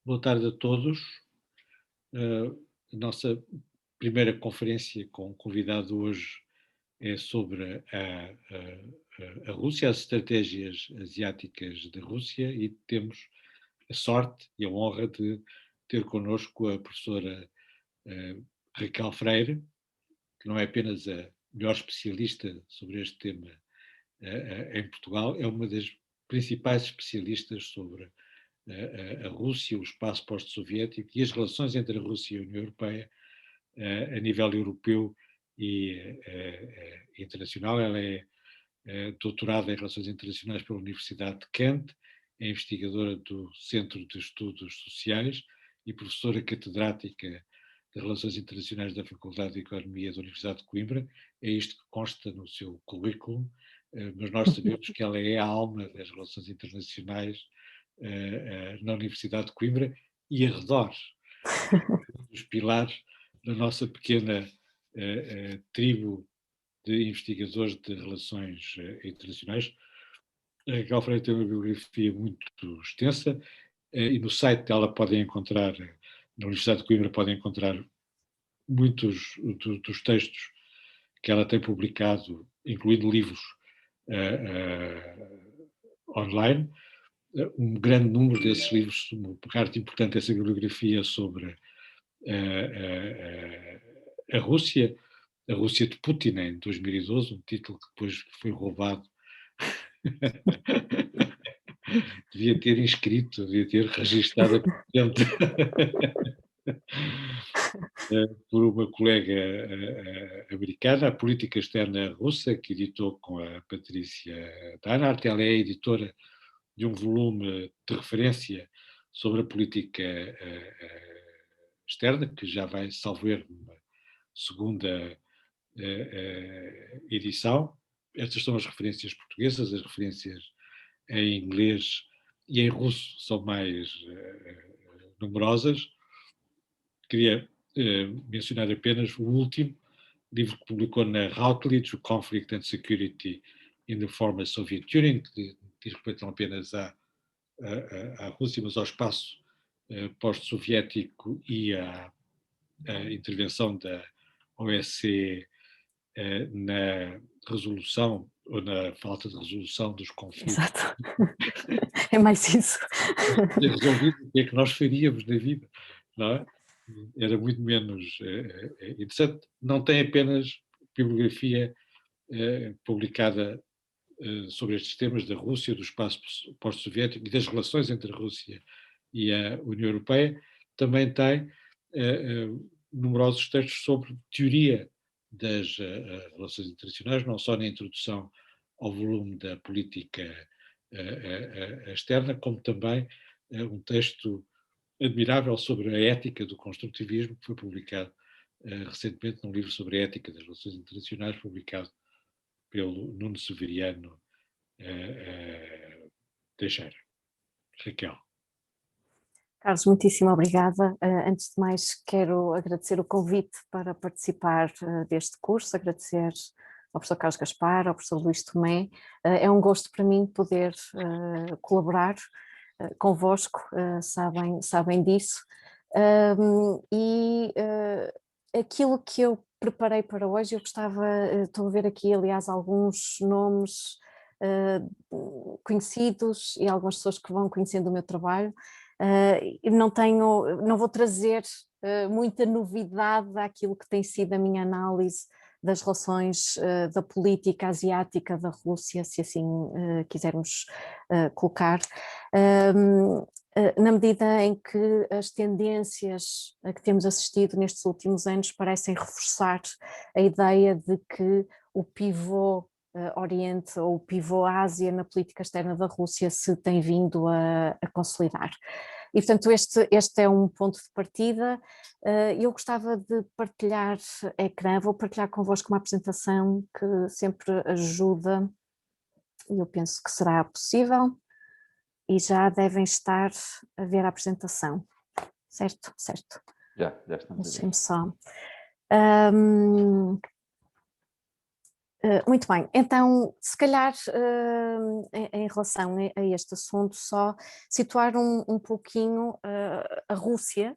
Boa tarde a todos. A nossa primeira conferência com o convidado hoje é sobre a Rússia, as estratégias asiáticas da Rússia, e temos a sorte e a honra de ter connosco a professora Raquel Freire, que não é apenas a melhor especialista sobre este tema em Portugal, é uma das principais especialistas sobre a Rússia, o espaço pós-soviético e as relações entre a Rússia e a União Europeia a nível europeu e internacional. Ela é doutorada em Relações Internacionais pela Universidade de Kent, é investigadora do Centro de Estudos Sociais e professora catedrática de Relações Internacionais da Faculdade de Economia da Universidade de Coimbra. É isto que consta no seu currículo, mas nós sabemos que ela é a alma das relações internacionais na Universidade de Coimbra e arredores, dos pilares da nossa pequena tribo de investigadores de relações internacionais. A Galfrey tem uma bibliografia muito extensa e no site dela podem encontrar, na Universidade de Coimbra, podem encontrar muitos dos textos que ela tem publicado, incluindo livros online. Um grande número desses livros, uma parte importante dessa bibliografia sobre a Rússia de Putin em 2012, um título que depois foi roubado. Devia ter inscrito, devia ter registado a patente por uma colega americana, a Política Externa Russa, que editou com a Patrícia Danart. Ela é editora de um volume de referência sobre a política externa, que já vai, salvo erro, numa segunda edição. Estas são as referências portuguesas, as referências em inglês e em russo são mais numerosas. Queria mencionar apenas o último livro que publicou na Routledge, o Conflict and Security in the Former Soviet Union, que diz respeito não apenas à Rússia, mas ao espaço pós-soviético e à intervenção da OSCE na resolução ou na falta de resolução dos conflitos. Exato. É mais isso. Resolvido, o que é que nós faríamos na vida, não é? Era muito menos interessante. Não tem apenas bibliografia publicada sobre estes temas da Rússia, do espaço pós-soviético e das relações entre a Rússia e a União Europeia, também tem numerosos textos sobre teoria das relações internacionais, não só na introdução ao volume da política externa, como também um texto admirável sobre a ética do construtivismo, que foi publicado recentemente num livro sobre a ética das relações internacionais, publicado pelo Nuno Severiano Teixeira. Raquel. Carlos, muitíssimo obrigada. Antes de mais, quero agradecer o convite para participar deste curso, agradecer ao professor Carlos Gaspar, ao professor Luís Tomé. É um gosto para mim poder colaborar convosco, sabem disso. Aquilo que eu preparei para hoje, eu gostava, estou a ver aqui, aliás, alguns nomes conhecidos e algumas pessoas que vão conhecendo o meu trabalho. Não vou trazer muita novidade àquilo que tem sido a minha análise das relações da política asiática da Rússia, se assim quisermos colocar, na medida em que as tendências a que temos assistido nestes últimos anos parecem reforçar a ideia de que o pivô Oriente ou o pivô Ásia na política externa da Rússia se tem vindo a consolidar. E, portanto, este é um ponto de partida. Eu gostava de partilhar ecrã, vou partilhar convosco uma apresentação que sempre ajuda, e eu penso que será possível, e já devem estar a ver a apresentação, certo? Certo. Já estamos a ver. Deixem-me só. Muito bem, então se calhar em relação a este assunto só situar um pouquinho a Rússia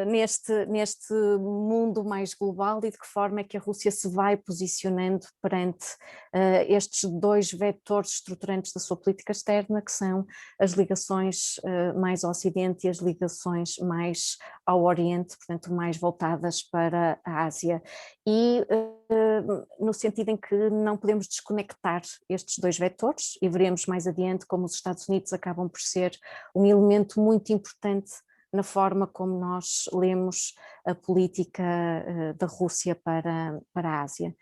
neste mundo mais global e de que forma é que a Rússia se vai posicionando perante estes dois vetores estruturantes da sua política externa, que são as ligações mais ao Ocidente e as ligações mais ao Oriente, portanto mais voltadas para a Ásia. E no sentido em que não podemos desconectar estes dois vetores, e veremos mais adiante como os Estados Unidos acabam por ser um elemento muito importante na forma como nós lemos a política da Rússia para a Ásia.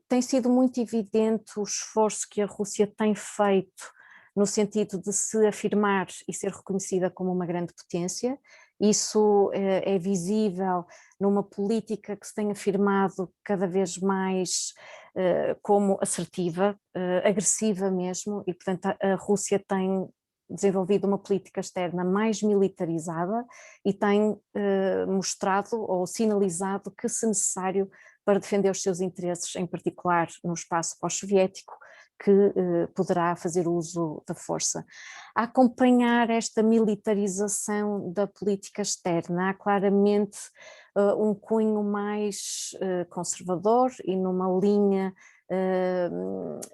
Tem sido muito evidente o esforço que a Rússia tem feito no sentido de se afirmar e ser reconhecida como uma grande potência. Isso é visível numa política que se tem afirmado cada vez mais como assertiva, agressiva mesmo, e portanto a Rússia tem desenvolvido uma política externa mais militarizada e tem mostrado ou sinalizado que, se necessário, para defender os seus interesses, em particular no espaço pós-soviético, que poderá fazer uso da força. A acompanhar esta militarização da política externa, há claramente um cunho mais conservador e numa linha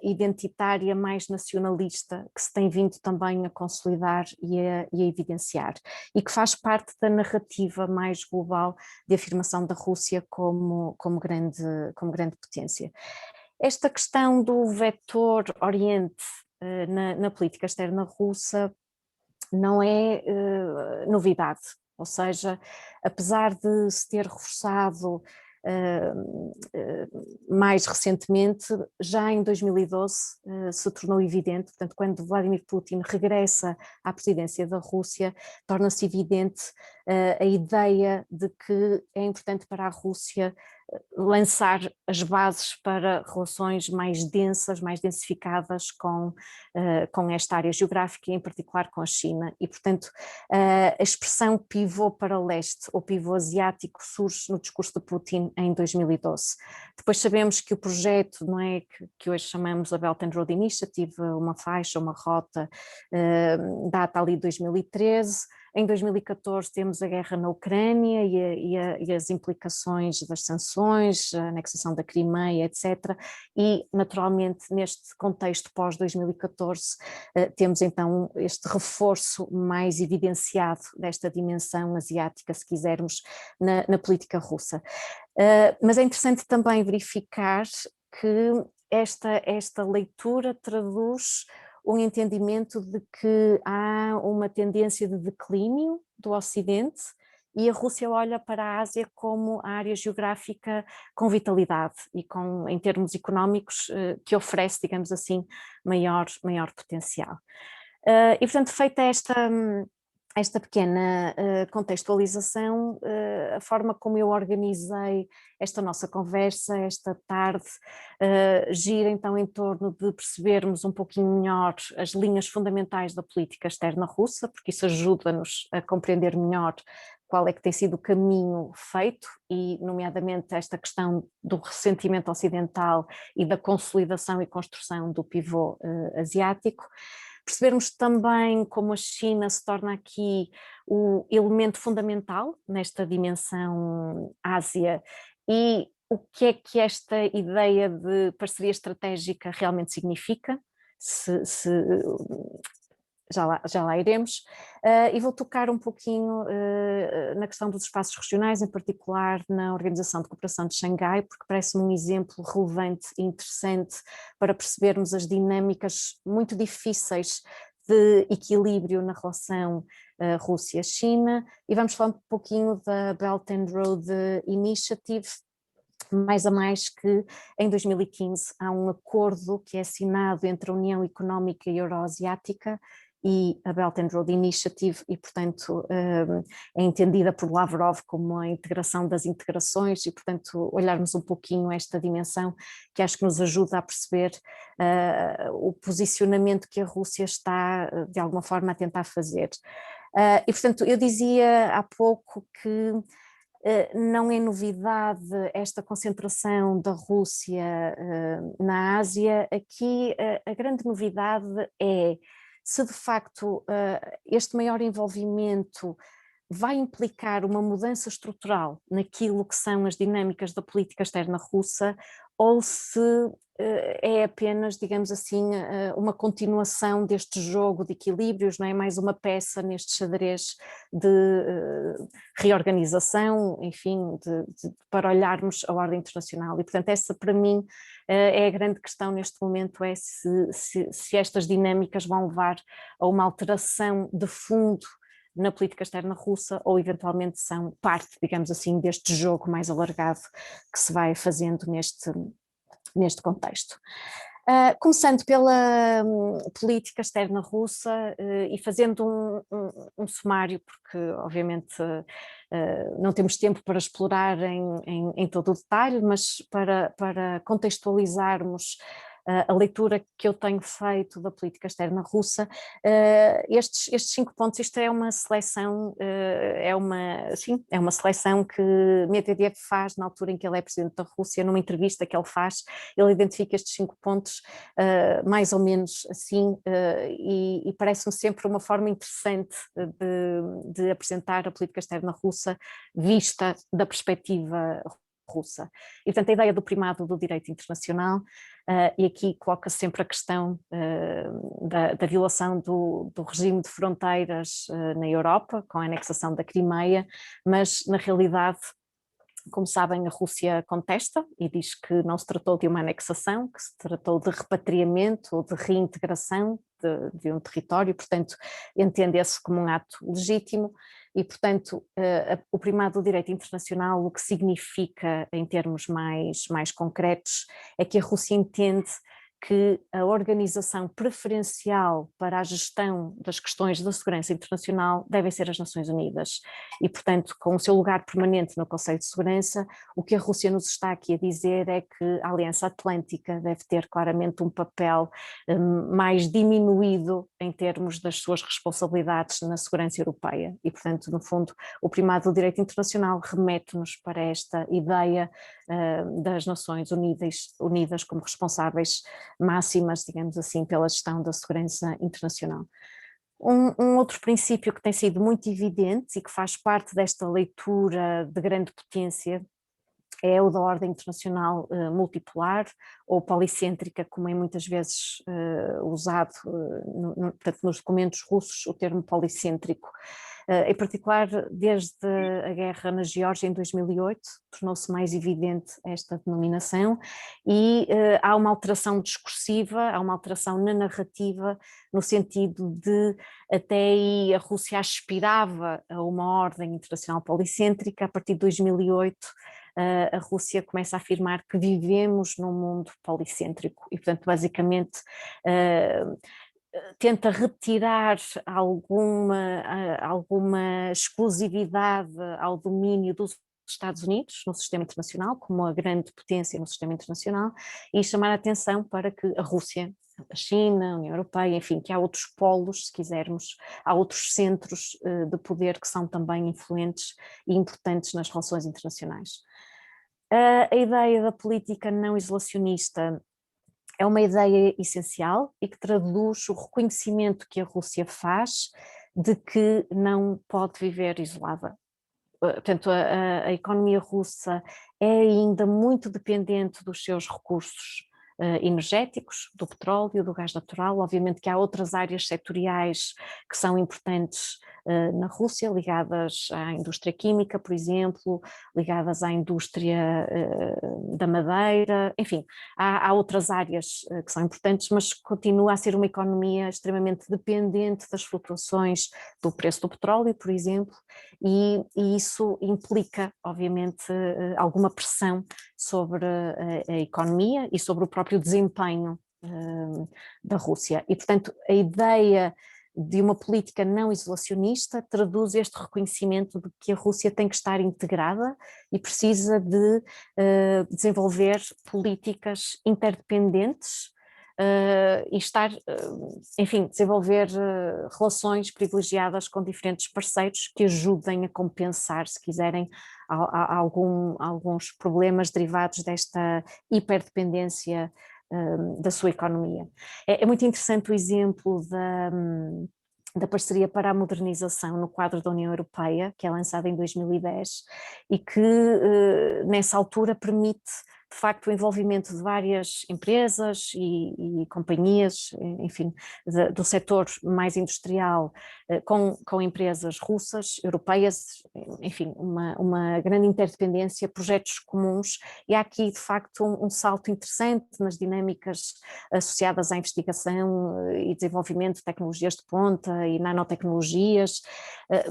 identitária mais nacionalista que se tem vindo também a consolidar e a evidenciar, e que faz parte da narrativa mais global de afirmação da Rússia como grande potência. Esta questão do vetor Oriente na política externa russa não é novidade, ou seja, apesar de se ter reforçado mais recentemente, já em 2012 se tornou evidente, portanto, quando Vladimir Putin regressa à presidência da Rússia, torna-se evidente a ideia de que é importante para a Rússia lançar as bases para relações mais densas, mais densificadas com esta área geográfica e em particular com a China, e portanto a expressão pivô para o leste ou pivô asiático surge no discurso de Putin em 2012. Depois sabemos que o projeto, não é, que hoje chamamos a Belt and Road Initiative, uma faixa, uma rota, data ali de 2013. Em 2014 temos a guerra na Ucrânia e as implicações das sanções, a anexação da Crimeia, etc. E, naturalmente, neste contexto pós-2014, temos então este reforço mais evidenciado desta dimensão asiática, se quisermos, na política russa. Mas é interessante também verificar que esta leitura traduz um entendimento de que há uma tendência de declínio do Ocidente e a Rússia olha para a Ásia como a área geográfica com vitalidade e com, em termos económicos, que oferece, digamos assim, maior potencial. E portanto, feita esta pequena contextualização, a forma como eu organizei esta nossa conversa esta tarde gira então em torno de percebermos um pouquinho melhor as linhas fundamentais da política externa russa, porque isso ajuda-nos a compreender melhor qual é que tem sido o caminho feito e, nomeadamente, esta questão do ressentimento ocidental e da consolidação e construção do pivô asiático. Percebermos também como a China se torna aqui o elemento fundamental nesta dimensão Ásia e o que é que esta ideia de parceria estratégica realmente significa, já lá iremos, e vou tocar um pouquinho na questão dos espaços regionais, em particular na Organização de Cooperação de Xangai, porque parece-me um exemplo relevante e interessante para percebermos as dinâmicas muito difíceis de equilíbrio na relação Rússia-China, e vamos falar um pouquinho da Belt and Road Initiative, mais a mais que em 2015 há um acordo que é assinado entre a União Económica e Euroasiática e a Belt and Road Initiative e, portanto, é entendida por Lavrov como a integração das integrações e, portanto, olharmos um pouquinho esta dimensão que acho que nos ajuda a perceber o posicionamento que a Rússia está, de alguma forma, a tentar fazer. E, portanto, eu dizia há pouco que Não é novidade esta concentração da Rússia na Ásia. Aqui a grande novidade é se de facto este maior envolvimento vai implicar uma mudança estrutural naquilo que são as dinâmicas da política externa russa, ou se é apenas, digamos assim, uma continuação deste jogo de equilíbrios, não é? Mais uma peça neste xadrez de reorganização, enfim, para olharmos a ordem internacional. E, portanto, essa para mim é a grande questão neste momento, é se estas dinâmicas vão levar a uma alteração de fundo na política externa russa, ou eventualmente são parte, digamos assim, deste jogo mais alargado que se vai fazendo neste contexto. Começando pela política externa russa e fazendo um sumário, porque obviamente não temos tempo para explorar em todo o detalhe, mas para contextualizarmos a leitura que eu tenho feito da política externa russa, estes 5 pontos, isto é uma seleção, é uma seleção que Medvedev faz na altura em que ele é presidente da Rússia, numa entrevista que ele faz, ele identifica estes 5 pontos mais ou menos assim, e parece-me sempre uma forma interessante de apresentar a política externa russa vista da perspectiva russa. E, portanto, a ideia do primado do direito internacional, e aqui coloca sempre a questão da violação do regime de fronteiras na Europa, com a anexação da Crimeia, mas, na realidade, como sabem, a Rússia contesta e diz que não se tratou de uma anexação, que se tratou de repatriamento ou de reintegração de um território, portanto, entende-se como um ato legítimo e, portanto, o primado do direito internacional, o que significa, em termos mais concretos, é que a Rússia entende que a organização preferencial para a gestão das questões da segurança internacional devem ser as Nações Unidas e, portanto, com o seu lugar permanente no Conselho de Segurança, o que a Rússia nos está aqui a dizer é que a Aliança Atlântica deve ter claramente um papel mais diminuído em termos das suas responsabilidades na segurança europeia e, portanto, no fundo, o primado do direito internacional remete-nos para esta ideia das Nações Unidas como responsáveis máximas, digamos assim, pela gestão da segurança internacional. Um outro princípio que tem sido muito evidente e que faz parte desta leitura de grande potência é o da ordem internacional multipolar ou policêntrica, como é muitas vezes usado portanto, nos documentos russos, o termo policêntrico. Em particular, desde a guerra na Geórgia em 2008, tornou-se mais evidente esta denominação e há uma alteração discursiva, há uma alteração na narrativa, no sentido de até aí a Rússia aspirava a uma ordem internacional policêntrica. A partir de 2008, a Rússia começa a afirmar que vivemos num mundo policêntrico e, portanto, basicamente tenta retirar alguma exclusividade ao domínio dos Estados Unidos no sistema internacional, como a grande potência no sistema internacional, e chamar a atenção para que a Rússia, a China, a União Europeia, enfim, que há outros polos, se quisermos, há outros centros de poder que são também influentes e importantes nas relações internacionais. A ideia da política não isolacionista é uma ideia essencial e que traduz o reconhecimento que a Rússia faz de que não pode viver isolada. Portanto, a economia russa é ainda muito dependente dos seus recursos energéticos, do petróleo, do gás natural. Obviamente que há outras áreas setoriais que são importantes na Rússia, ligadas à indústria química, por exemplo, ligadas à indústria da madeira, enfim, há outras áreas que são importantes, mas continua a ser uma economia extremamente dependente das flutuações do preço do petróleo, por exemplo, e isso implica, obviamente, alguma pressão sobre a economia e sobre o próprio desempenho da Rússia. E, portanto, a ideia de uma política não isolacionista traduz este reconhecimento de que a Rússia tem que estar integrada e precisa de desenvolver políticas interdependentes e estar, enfim, desenvolver relações privilegiadas com diferentes parceiros que ajudem a compensar, se quiserem, alguns problemas derivados desta hiperdependência da sua economia. É muito interessante o exemplo da parceria para a modernização no quadro da União Europeia, que é lançada em 2010 e que nessa altura permite de facto o envolvimento de várias empresas e companhias, enfim, do setor mais industrial com empresas russas, europeias, enfim, uma grande interdependência, projetos comuns, e há aqui de facto um salto interessante nas dinâmicas associadas à investigação e desenvolvimento de tecnologias de ponta e nanotecnologias,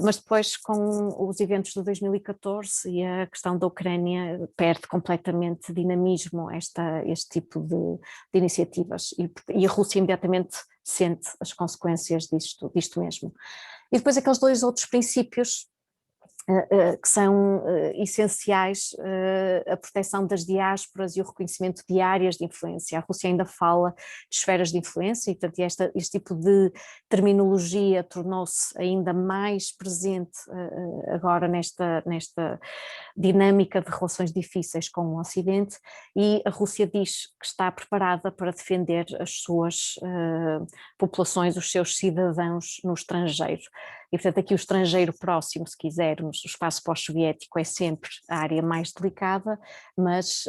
mas depois com os eventos de 2014 e a questão da Ucrânia perde completamente dinamismo este tipo de iniciativas e a Rússia imediatamente sente as consequências disto mesmo. E depois aqueles dois outros princípios que são essenciais, a proteção das diásporas e o reconhecimento de áreas de influência. A Rússia ainda fala de esferas de influência e, portanto, este tipo de terminologia tornou-se ainda mais presente agora nesta dinâmica de relações difíceis com o Ocidente, e a Rússia diz que está preparada para defender as suas populações, os seus cidadãos no estrangeiro. E, portanto, aqui o estrangeiro próximo, se quisermos, o espaço pós-soviético é sempre a área mais delicada, mas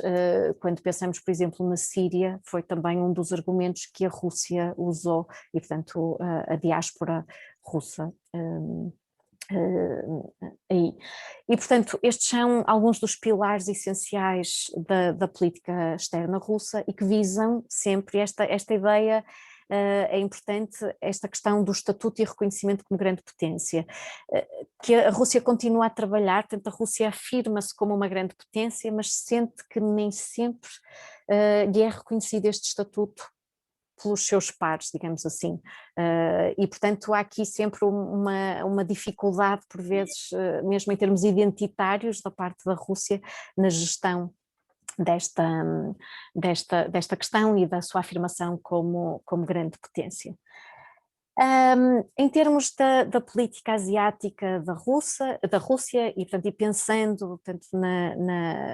quando pensamos, por exemplo, na Síria, foi também um dos argumentos que a Rússia usou, e, portanto, a diáspora russa aí. E, portanto, estes são alguns dos pilares essenciais da política externa russa e que visam sempre esta ideia. É importante esta questão do estatuto e reconhecimento como grande potência, que a Rússia continua a trabalhar, portanto a Rússia afirma-se como uma grande potência, mas sente que nem sempre lhe é reconhecido este estatuto pelos seus pares, digamos assim, e portanto há aqui sempre uma dificuldade por vezes, mesmo em termos identitários da parte da Rússia, na gestão desta questão e da sua afirmação como grande potência. Em termos da política asiática da Rússia e, portanto, e pensando portanto,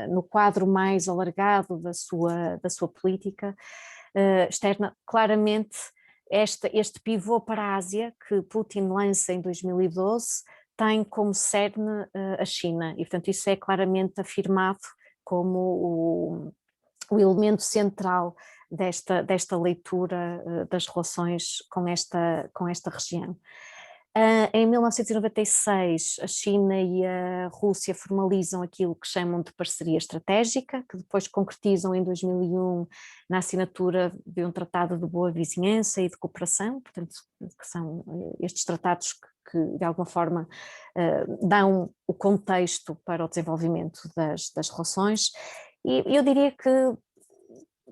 no quadro mais alargado da sua política externa, claramente este pivô para a Ásia que Putin lança em 2012 tem como cerne a China, e portanto isso é claramente afirmado como o elemento central desta leitura das relações com esta região. Em 1996, a China e a Rússia formalizam aquilo que chamam de parceria estratégica, que depois concretizam em 2001 na assinatura de um tratado de boa vizinhança e de cooperação, portanto, que são estes tratados que de alguma forma dão o contexto para o desenvolvimento das relações. E eu diria que,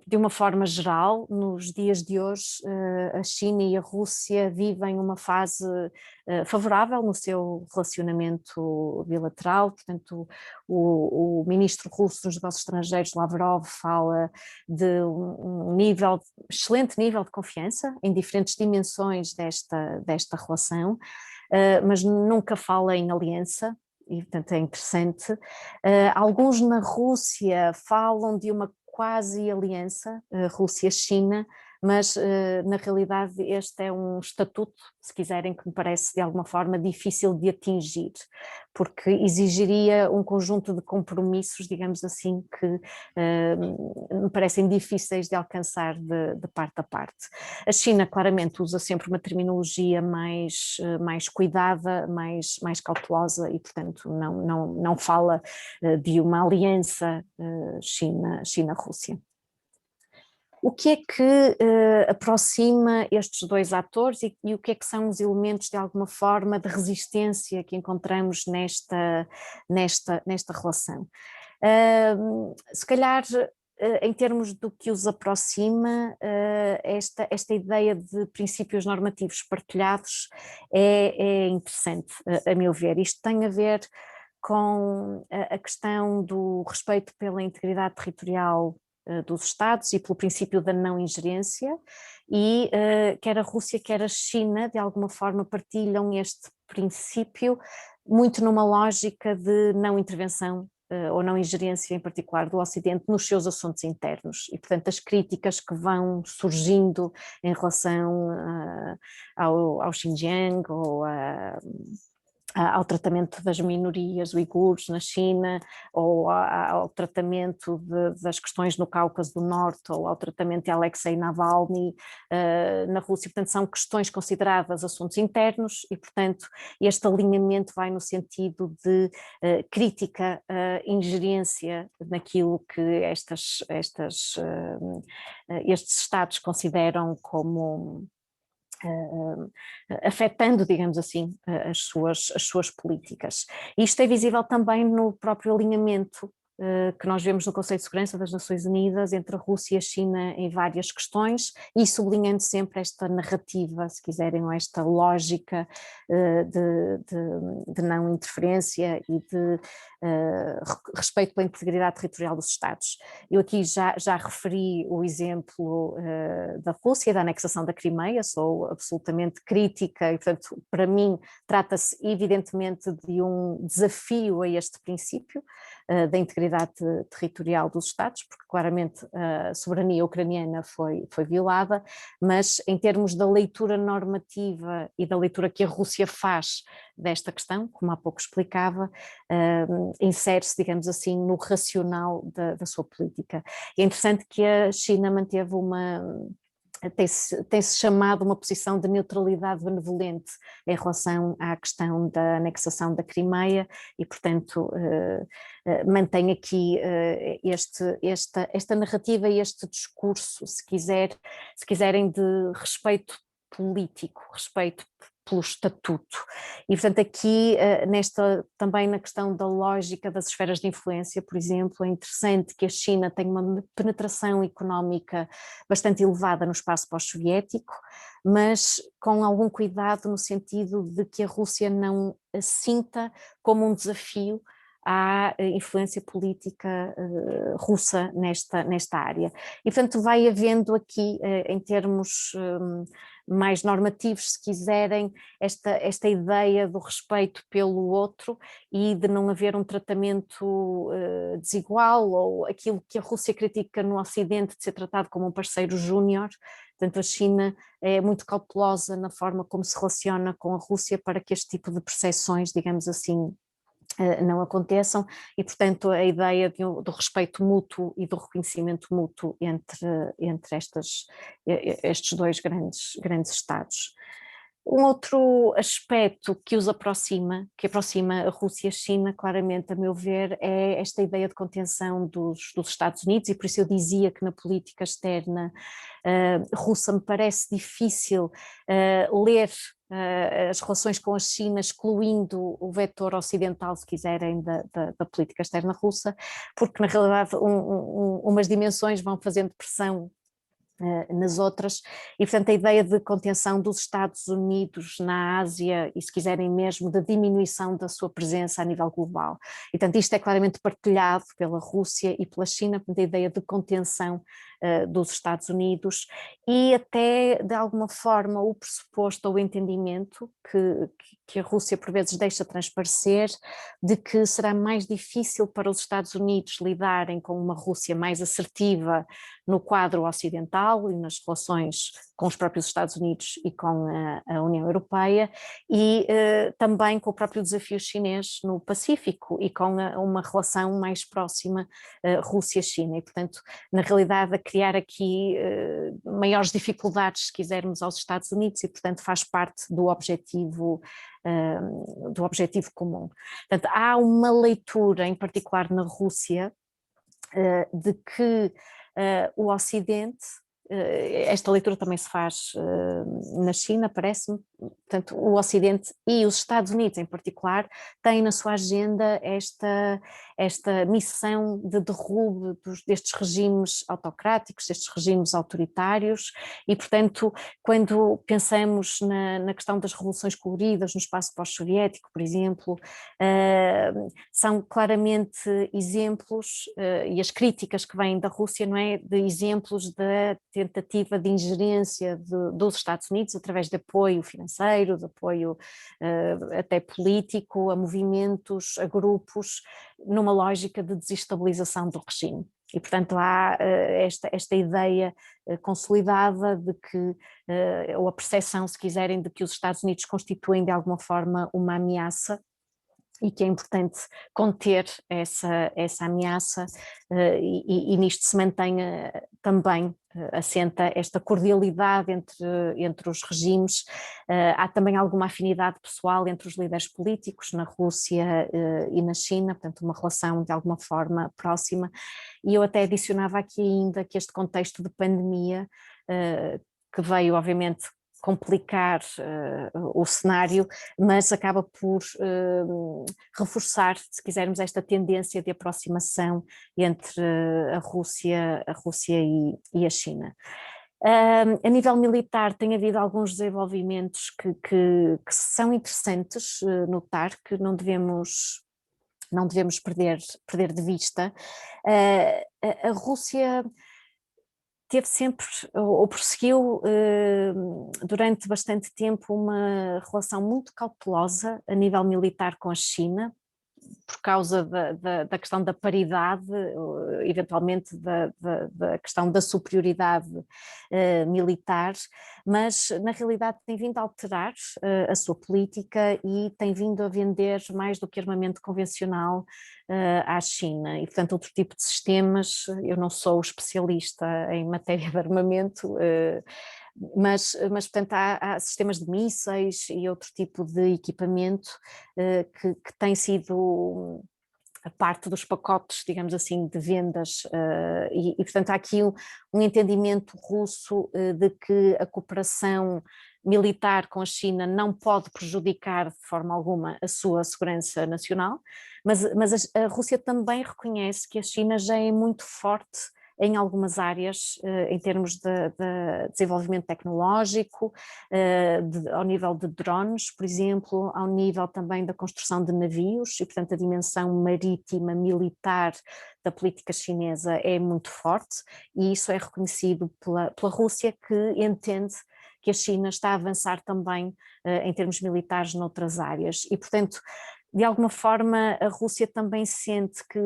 de uma forma geral, nos dias de hoje, a China e a Rússia vivem uma fase favorável no seu relacionamento bilateral, portanto o ministro russo dos negócios estrangeiros, Lavrov, fala de um excelente nível de confiança em diferentes dimensões desta relação, mas nunca fala em aliança. E, portanto, é interessante. Alguns na Rússia falam de uma quase aliança Rússia-China, mas na realidade este é um estatuto, se quiserem, que me parece de alguma forma difícil de atingir, porque exigiria um conjunto de compromissos, digamos assim, que me parecem difíceis de alcançar de parte a parte. A China claramente usa sempre uma terminologia mais cuidada, mais cautelosa e, portanto, não fala de uma aliança China-Rússia. O que é que aproxima estes dois atores e o que é que são os elementos de alguma forma de resistência que encontramos nesta relação? Se calhar, em termos do que os aproxima, esta ideia de princípios normativos partilhados é interessante, a meu ver. Isto tem a ver com a questão do respeito pela integridade territorial dos Estados e pelo princípio da não ingerência, e quer a Rússia, quer a China, de alguma forma partilham este princípio, muito numa lógica de não intervenção ou não ingerência, em particular do Ocidente, nos seus assuntos internos. E, portanto, as críticas que vão surgindo em relação ao Xinjiang ou ao tratamento das minorias uigures na China, ou ao tratamento das questões no Cáucaso do Norte, ou ao tratamento de Alexei Navalny na Rússia. Portanto, são questões consideradas assuntos internos e, portanto, este alinhamento vai no sentido de crítica, ingerência naquilo que estes Estados consideram como afetando, digamos assim, as suas políticas. Isto é visível também no próprio alinhamento que nós vemos no Conselho de Segurança das Nações Unidas entre a Rússia e a China em várias questões, e sublinhando sempre esta narrativa, se quiserem, ou esta lógica de não interferência e de respeito pela integridade territorial dos Estados. Eu aqui já referi o exemplo da Rússia, da anexação da Crimeia, sou absolutamente crítica e, portanto, para mim trata-se evidentemente de um desafio a este princípio da integridade territorial dos Estados, porque claramente a soberania ucraniana foi violada, mas em termos da leitura normativa e da leitura que a Rússia faz desta questão, como há pouco explicava, insere-se, digamos assim, no racional da sua política. É interessante que a China manteve tem-se chamado uma posição de neutralidade benevolente em relação à questão da anexação da Crimeia e, portanto, mantém aqui esta narrativa e este discurso, se quiserem, de respeito político, respeito pelo estatuto. E, portanto, aqui também na questão da lógica das esferas de influência, por exemplo, é interessante que a China tem uma penetração económica bastante elevada no espaço pós-soviético, mas com algum cuidado no sentido de que a Rússia não a sinta como um desafio à influência política russa nesta área. E, portanto, vai havendo aqui, em termos mais normativos, se quiserem, esta ideia do respeito pelo outro e de não haver um tratamento desigual, ou aquilo que a Rússia critica no Ocidente de ser tratado como um parceiro júnior. Portanto, a China é muito cautelosa na forma como se relaciona com a Rússia para que este tipo de percepções, digamos assim, não aconteçam, e, portanto, a ideia do respeito mútuo e do reconhecimento mútuo entre estes dois grandes Estados. Um outro aspecto que aproxima a Rússia e a China, claramente, a meu ver, é esta ideia de contenção dos Estados Unidos, e por isso eu dizia que na política externa russa me parece difícil ler as relações com a China, excluindo o vetor ocidental, se quiserem, da política externa russa, porque na realidade umas dimensões vão fazendo pressão nas outras, e portanto a ideia de contenção dos Estados Unidos na Ásia e, se quiserem mesmo, de diminuição da sua presença a nível global. E portanto isto é claramente partilhado pela Rússia e pela China, portanto a ideia de contenção dos Estados Unidos, e até de alguma forma o pressuposto ou o entendimento que a Rússia por vezes deixa transparecer, de que será mais difícil para os Estados Unidos lidarem com uma Rússia mais assertiva no quadro ocidental e nas relações com os próprios Estados Unidos e com a União Europeia, e também com o próprio desafio chinês no Pacífico e com uma relação mais próxima Rússia-China, e portanto na realidade a criar aqui maiores dificuldades, se quisermos, aos Estados Unidos, e portanto faz parte do objetivo comum. Portanto, há uma leitura, em particular na Rússia, de que o Ocidente esta leitura também se faz na China, parece-me. Portanto, o Ocidente e os Estados Unidos em particular têm na sua agenda esta missão de derrube destes regimes autocráticos, destes regimes autoritários, e portanto quando pensamos na questão das revoluções coloridas no espaço pós-soviético, por exemplo, são claramente exemplos, e as críticas que vêm da Rússia, não é, de exemplos da tentativa de ingerência dos Estados Unidos através de apoio financeiro, de apoio até político, a movimentos, a grupos, numa lógica de desestabilização do regime. E, portanto, há esta ideia consolidada de que, ou a percepção, se quiserem, de que os Estados Unidos constituem de alguma forma uma ameaça, e que é importante conter essa ameaça, e nisto se mantém também assenta esta cordialidade entre os regimes. Há também alguma afinidade pessoal entre os líderes políticos na Rússia e na China, portanto uma relação de alguma forma próxima, e eu até adicionava aqui ainda que este contexto de pandemia, que veio obviamente complicar o cenário, mas acaba por reforçar, se quisermos, esta tendência de aproximação entre a Rússia e a China. A nível militar tem havido alguns desenvolvimentos que são interessantes notar, que não devemos perder de vista. A Rússia teve sempre, ou prosseguiu durante bastante tempo, uma relação muito cautelosa a nível militar com a China, por causa da questão da paridade, eventualmente da questão da superioridade militar, mas na realidade tem vindo a alterar a sua política e tem vindo a vender mais do que armamento convencional à China, e portanto outro tipo de sistemas. Eu não sou especialista em matéria de armamento, mas portanto há sistemas de mísseis e outro tipo de equipamento que tem sido a parte dos pacotes, digamos assim, de vendas, e portanto há aqui um entendimento russo de que a cooperação militar com a China não pode prejudicar de forma alguma a sua segurança nacional, mas a Rússia também reconhece que a China já é muito forte em algumas áreas, em termos de desenvolvimento tecnológico, ao nível de drones, por exemplo, ao nível também da construção de navios, e portanto a dimensão marítima militar da política chinesa é muito forte, e isso é reconhecido pela Rússia, que entende que a China está a avançar também em termos militares noutras áreas, e portanto de alguma forma a Rússia também sente que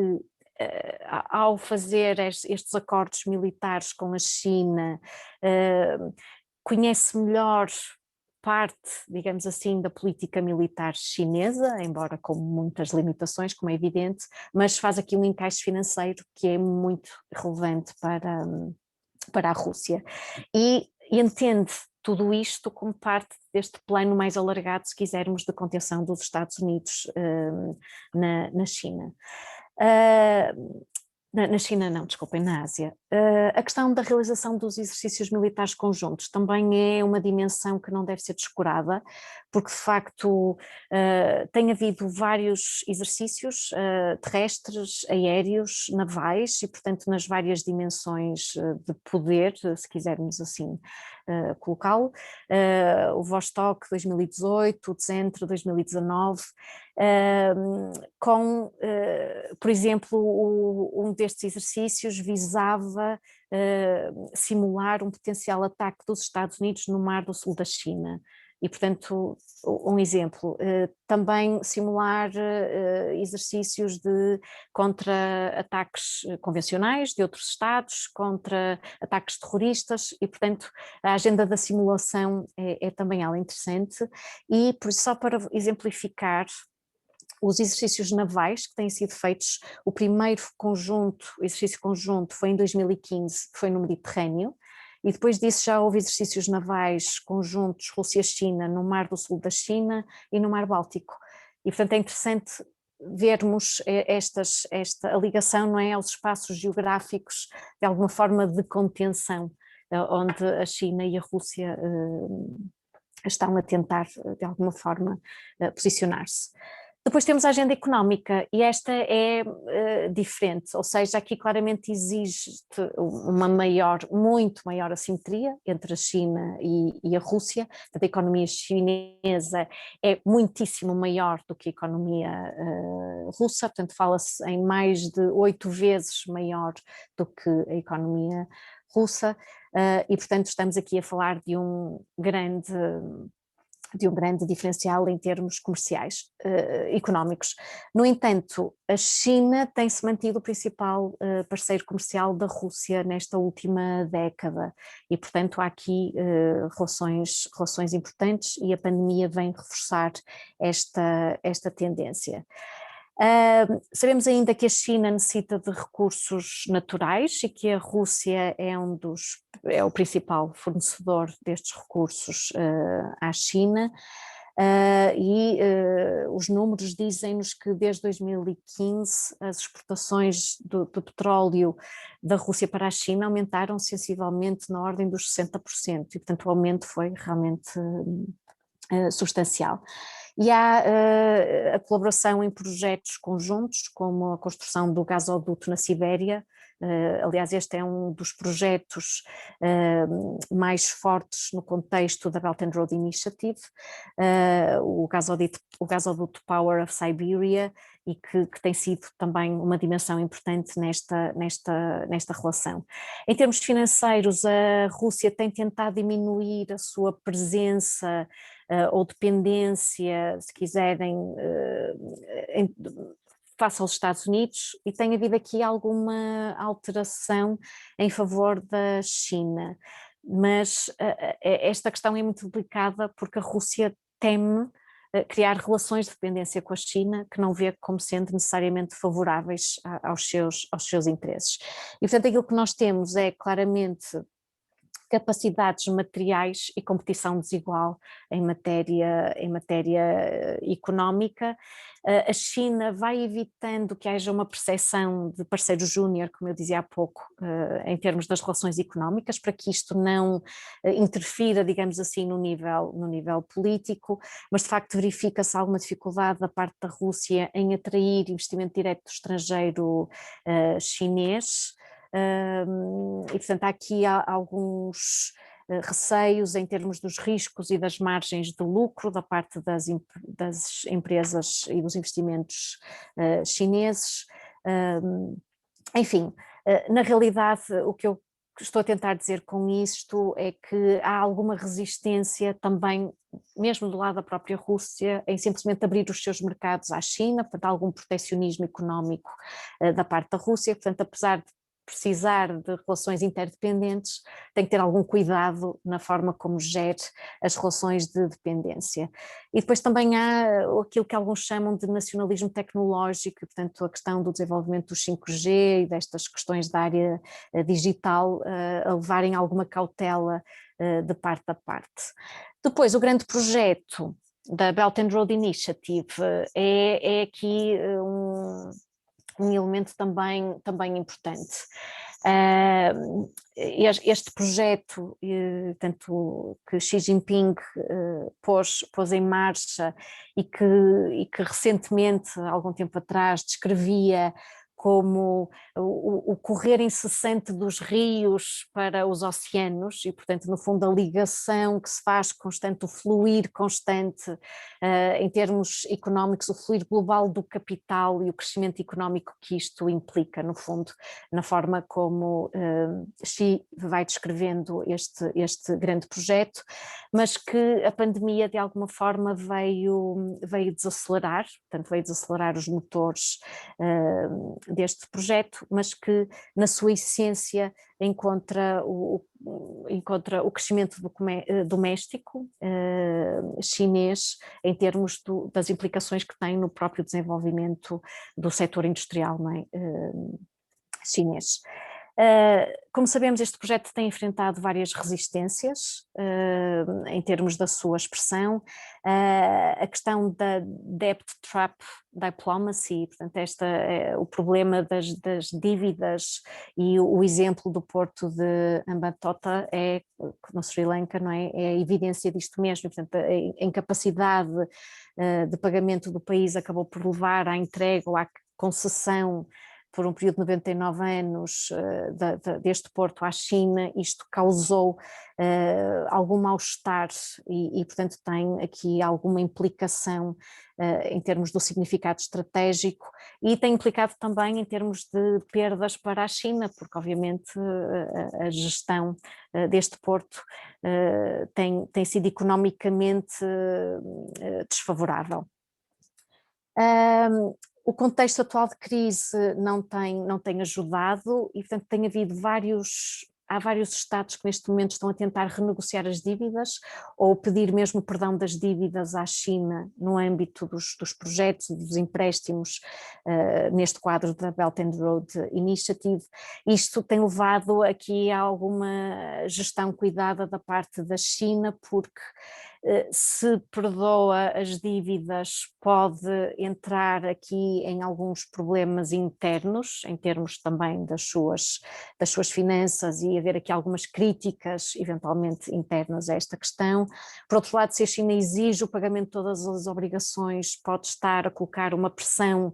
ao fazer estes acordos militares com a China, conhece melhor parte, digamos assim, da política militar chinesa, embora com muitas limitações, como é evidente, mas faz aqui um encaixe financeiro que é muito relevante para a Rússia, e entende tudo isto como parte deste plano mais alargado, se quisermos, de contenção dos Estados Unidos na China. Na China não, desculpem, na Ásia. A questão da realização dos exercícios militares conjuntos também é uma dimensão que não deve ser descurada, porque de facto tem havido vários exercícios terrestres, aéreos, navais, e portanto nas várias dimensões de poder, se quisermos assim colocá-lo, o Vostok 2018, o Zentra 2019, com, por exemplo, um destes exercícios visava simular um potencial ataque dos Estados Unidos no Mar do Sul da China. E, portanto, um exemplo, também simular exercícios contra ataques convencionais de outros Estados, contra ataques terroristas, e, portanto, a agenda da simulação é também ela interessante. E, por isso, só para exemplificar os exercícios navais que têm sido feitos, o primeiro exercício conjunto foi em 2015, que foi no Mediterrâneo, e depois disso já houve exercícios navais conjuntos Rússia-China no Mar do Sul da China e no Mar Báltico. E portanto é interessante vermos a ligação, não é, aos espaços geográficos de alguma forma de contenção, onde a China e a Rússia estão a tentar, de alguma forma, posicionar-se. Depois temos a agenda económica e esta é diferente, ou seja, aqui claramente exige uma muito maior assimetria entre a China e a Rússia. Portanto, a economia chinesa é muitíssimo maior do que a economia russa, portanto fala-se em mais de 8 vezes maior do que a economia russa, e portanto estamos aqui a falar de um grande diferencial em termos comerciais, económicos. No entanto, a China tem-se mantido o principal parceiro comercial da Rússia nesta última década e, portanto, há aqui relações importantes e a pandemia vem reforçar esta tendência. Sabemos ainda que a China necessita de recursos naturais e que a Rússia é o principal fornecedor destes recursos à China. Os números dizem-nos que desde 2015 as exportações do petróleo da Rússia para a China aumentaram sensivelmente na ordem dos 60% e, portanto, o aumento foi realmente substancial. E há a colaboração em projetos conjuntos, como a construção do gasoduto na Sibéria. Aliás, este é um dos projetos mais fortes no contexto da Belt and Road Initiative, o gasoduto Power of Siberia, e que tem sido também uma dimensão importante nesta relação. Em termos financeiros, a Rússia tem tentado diminuir a sua presença ou dependência, se quiserem, face aos Estados Unidos, e tem havido aqui alguma alteração em favor da China, mas esta questão é muito delicada porque a Rússia teme criar relações de dependência com a China que não vê como sendo necessariamente favoráveis aos seus interesses. E portanto aquilo que nós temos é claramente capacidades materiais e competição desigual em matéria económica. A China vai evitando que haja uma percepção de parceiro júnior, como eu dizia há pouco, em termos das relações económicas, para que isto não interfira, digamos assim, no nível político, mas de facto verifica-se alguma dificuldade da parte da Rússia em atrair investimento direto do estrangeiro chinês. E portanto há aqui alguns receios em termos dos riscos e das margens de lucro da parte das empresas e dos investimentos chineses. Enfim, na realidade o que eu estou a tentar dizer com isto é que há alguma resistência também, mesmo do lado da própria Rússia, em simplesmente abrir os seus mercados à China, portanto há algum proteccionismo económico da parte da Rússia, portanto apesar de precisar de relações interdependentes, tem que ter algum cuidado na forma como gere as relações de dependência. E depois também há aquilo que alguns chamam de nacionalismo tecnológico, portanto a questão do desenvolvimento do 5G e destas questões da área digital a levarem alguma cautela de parte a parte. Depois o grande projeto da Belt and Road Initiative é aqui um elemento também importante. Este projeto, tanto que Xi Jinping pôs em marcha e que recentemente, algum tempo atrás, descrevia como o correr incessante dos rios para os oceanos e, portanto, no fundo a ligação que se faz constante, o fluir constante em termos económicos, o fluir global do capital e o crescimento económico que isto implica, no fundo, na forma como Xi vai descrevendo este grande projeto, mas que a pandemia de alguma forma veio desacelerar, portanto veio desacelerar os motores deste projeto, mas que na sua essência encontra o crescimento doméstico chinês em termos das implicações que tem no próprio desenvolvimento do setor industrial, não é? Chinês. Como sabemos, este projeto tem enfrentado várias resistências em termos da sua expressão. A questão da debt trap diplomacy, portanto, o problema das dívidas e o exemplo do porto de Hambantota no Sri Lanka, não é? É a evidência disto mesmo. Portanto, a incapacidade de pagamento do país acabou por levar à entrega ou à concessão por um período de 99 anos deste porto à China. Isto causou algum mal-estar portanto, tem aqui alguma implicação em termos do significado estratégico e tem implicado também em termos de perdas para a China, porque obviamente a gestão deste porto tem sido economicamente desfavorável. O contexto atual de crise não tem ajudado e, portanto, há vários Estados que neste momento estão a tentar renegociar as dívidas ou pedir mesmo perdão das dívidas à China no âmbito dos projetos, dos empréstimos neste quadro da Belt and Road Initiative. Isto tem levado aqui a alguma gestão cuidada da parte da China, porque se perdoa as dívidas, pode entrar aqui em alguns problemas internos, em termos também das suas finanças, e haver aqui algumas críticas, eventualmente internas, a esta questão. Por outro lado, se a China exige o pagamento de todas as obrigações, pode estar a colocar uma pressão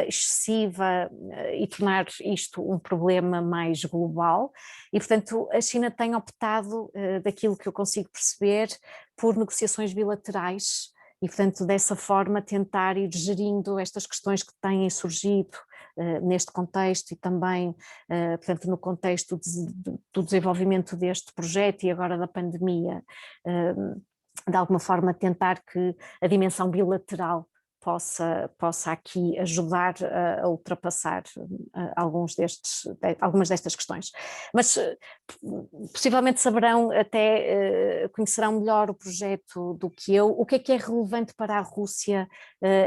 excessiva e tornar isto um problema mais global. E, portanto, a China tem optado, daquilo que eu consigo perceber, por negociações bilaterais e, portanto, dessa forma tentar ir gerindo estas questões que têm surgido neste contexto e também, portanto, no contexto do desenvolvimento deste projeto e agora da pandemia, de alguma forma tentar que a dimensão bilateral possa aqui ajudar a ultrapassar algumas destas questões. Mas possivelmente conhecerão melhor o projeto do que eu. O que é relevante para a Rússia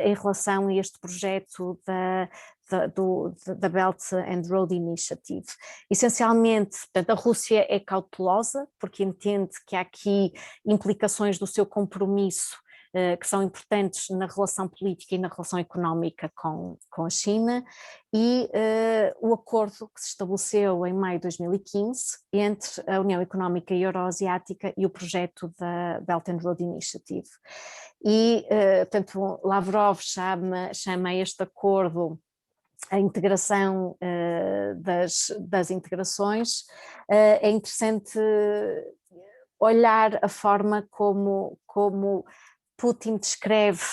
em relação a este projeto da Belt and Road Initiative? Essencialmente, portanto, a Rússia é cautelosa porque entende que há aqui implicações do seu compromisso que são importantes na relação política e na relação económica com a China, e o acordo que se estabeleceu em maio de 2015 entre a União Económica Euroasiática e o projeto da Belt and Road Initiative. E, portanto, Lavrov chama este acordo a integração das integrações. É interessante olhar a forma como Putin descreve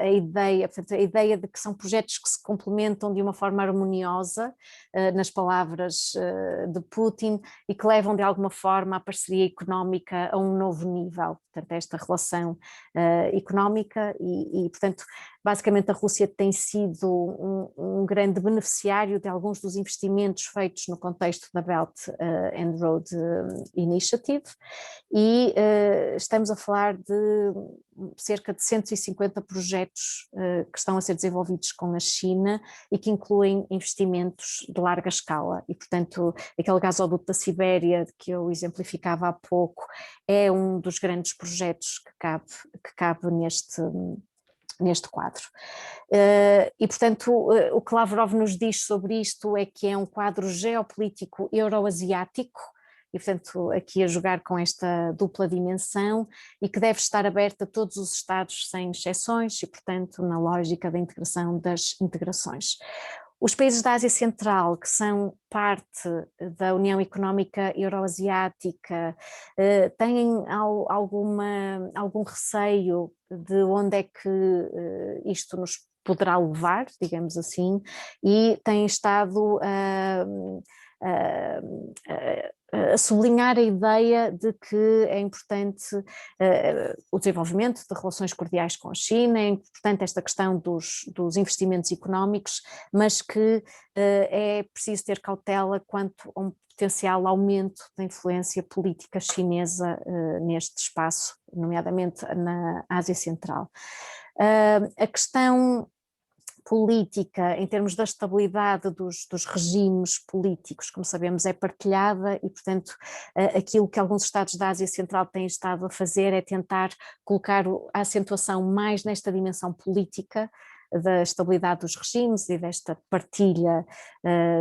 a ideia de que são projetos que se complementam de uma forma harmoniosa, nas palavras de Putin, e que levam de alguma forma a parceria económica a um novo nível. Portanto, esta relação económica e, portanto, basicamente a Rússia tem sido um grande beneficiário de alguns dos investimentos feitos no contexto da Belt and Road Initiative, e estamos a falar de cerca de 150 projetos que estão a ser desenvolvidos com a China e que incluem investimentos de larga escala. E, portanto, aquele gasoduto da Sibéria que eu exemplificava há pouco é um dos grandes projetos que cabe neste quadro. E, portanto, o que Lavrov nos diz sobre isto é que é um quadro geopolítico euroasiático, e, portanto, aqui a jogar com esta dupla dimensão, e que deve estar aberta a todos os Estados sem exceções e, portanto, na lógica da integração das integrações. Os países da Ásia Central, que são parte da União Económica Euroasiática, têm algum receio de onde é que isto nos poderá levar, digamos assim, e têm estado a sublinhar a ideia de que é importante o desenvolvimento de relações cordiais com a China, é importante esta questão dos investimentos económicos, mas que é preciso ter cautela quanto a um potencial aumento da influência política chinesa neste espaço, nomeadamente na Ásia Central. A questão política, em termos da estabilidade dos regimes políticos, como sabemos, é partilhada e, portanto, aquilo que alguns Estados da Ásia Central têm estado a fazer é tentar colocar a acentuação mais nesta dimensão política da estabilidade dos regimes e desta partilha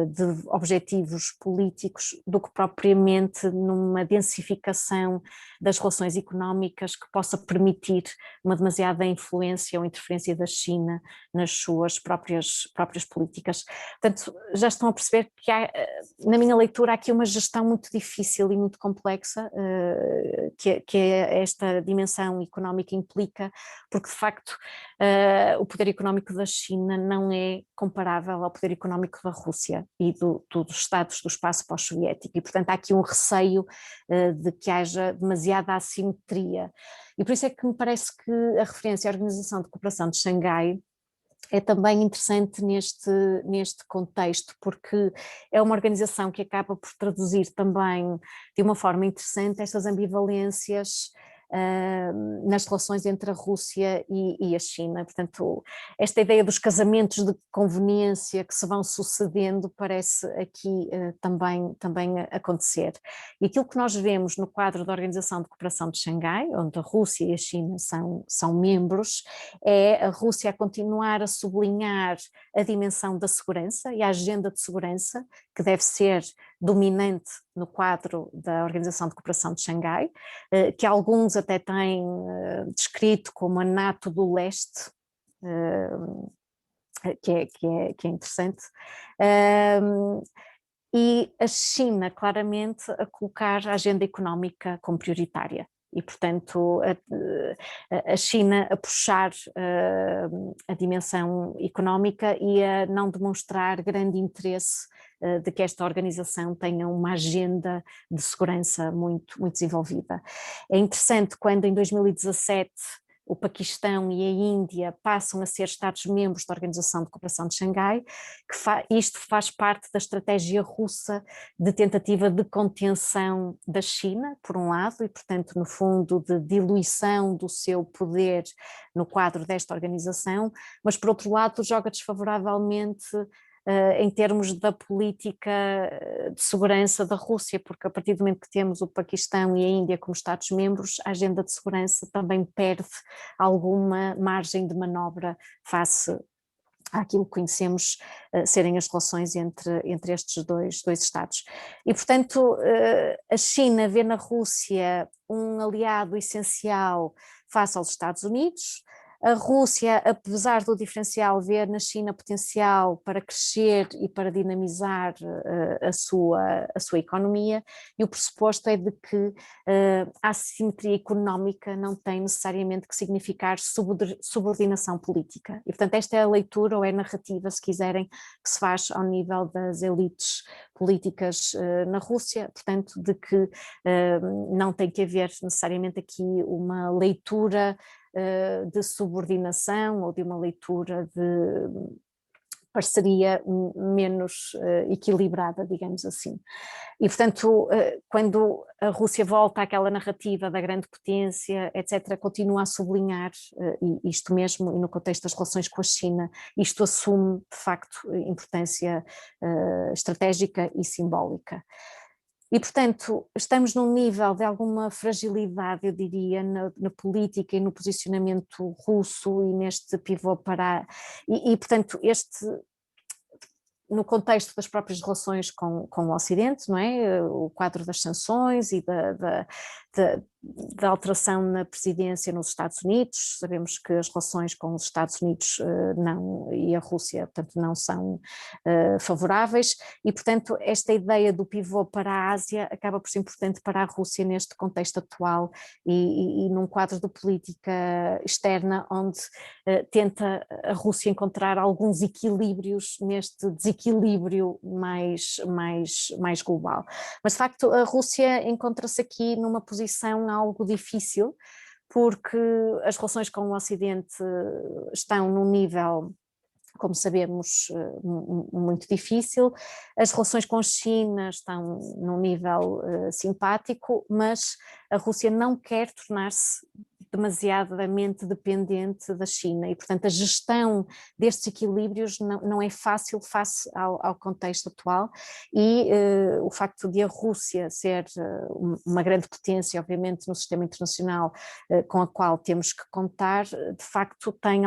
de objetivos políticos do que propriamente numa densificação das relações económicas que possa permitir uma demasiada influência ou interferência da China nas suas próprias políticas. Portanto, já estão a perceber que há, na minha leitura, há aqui uma gestão muito difícil e muito complexa que esta dimensão económica implica, porque de facto o poder económico da China não é comparável ao poder económico da Rússia e dos Estados do espaço pós-soviético, e portanto há aqui um receio de que haja demasiada assimetria, e por isso é que me parece que a referência à Organização de Cooperação de Xangai é também interessante neste contexto, porque é uma organização que acaba por traduzir também de uma forma interessante estas ambivalências nas relações entre a Rússia e a China. Portanto, esta ideia dos casamentos de conveniência que se vão sucedendo parece aqui também acontecer. E aquilo que nós vemos no quadro da Organização de Cooperação de Xangai, onde a Rússia e a China são membros, é a Rússia a continuar a sublinhar a dimensão da segurança e a agenda de segurança, que deve ser dominante no quadro da Organização de Cooperação de Xangai, que alguns até têm descrito como a NATO do leste, que é interessante, e a China claramente a colocar a agenda económica como prioritária. E, portanto, a China a puxar a dimensão económica e a não demonstrar grande interesse de que esta organização tenha uma agenda de segurança muito desenvolvida. É interessante quando em 2017 o Paquistão e a Índia passam a ser Estados-membros da Organização de Cooperação de Xangai, que isto faz parte da estratégia russa de tentativa de contenção da China, por um lado, e portanto no fundo de diluição do seu poder no quadro desta organização, mas por outro lado joga desfavoravelmente em termos da política de segurança da Rússia, porque a partir do momento que temos o Paquistão e a Índia como Estados-membros, a agenda de segurança também perde alguma margem de manobra face àquilo que conhecemos serem as relações entre estes dois Estados. E, portanto, a China vê na Rússia um aliado essencial face aos Estados Unidos. A Rússia, apesar do diferencial, vê na China potencial para crescer e para dinamizar a sua economia, e o pressuposto é de que a assimetria económica não tem necessariamente que significar subordinação política. E, portanto, esta é a leitura ou é a narrativa, se quiserem, que se faz ao nível das elites políticas na Rússia, portanto, de que não tem que haver necessariamente aqui uma leitura de subordinação ou de uma leitura de parceria menos equilibrada, digamos assim. E, portanto, quando a Rússia volta àquela narrativa da grande potência, etc., continua a sublinhar isto mesmo, e no contexto das relações com a China, isto assume, de facto, importância estratégica e simbólica. E, portanto, estamos num nível de alguma fragilidade, eu diria, na política e no posicionamento russo e neste pivô para... portanto, no contexto das próprias relações com o Ocidente, não é? O quadro das sanções e da alteração na presidência nos Estados Unidos. Sabemos que as relações com os Estados Unidos e a Rússia, portanto, não são favoráveis, e, portanto, esta ideia do pivô para a Ásia acaba por ser importante para a Rússia neste contexto atual e num quadro de política externa onde tenta a Rússia encontrar alguns equilíbrios neste desequilíbrio mais global. Mas, de facto, a Rússia encontra-se aqui numa posição algo difícil, porque as relações com o Ocidente estão num nível, como sabemos, muito difícil. As relações com a China estão num nível simpático, mas a Rússia não quer tornar-se demasiadamente dependente da China e, portanto, a gestão destes equilíbrios não é fácil face ao contexto atual e o facto de a Rússia ser uma grande potência, obviamente, no sistema internacional com a qual temos que contar, de facto tem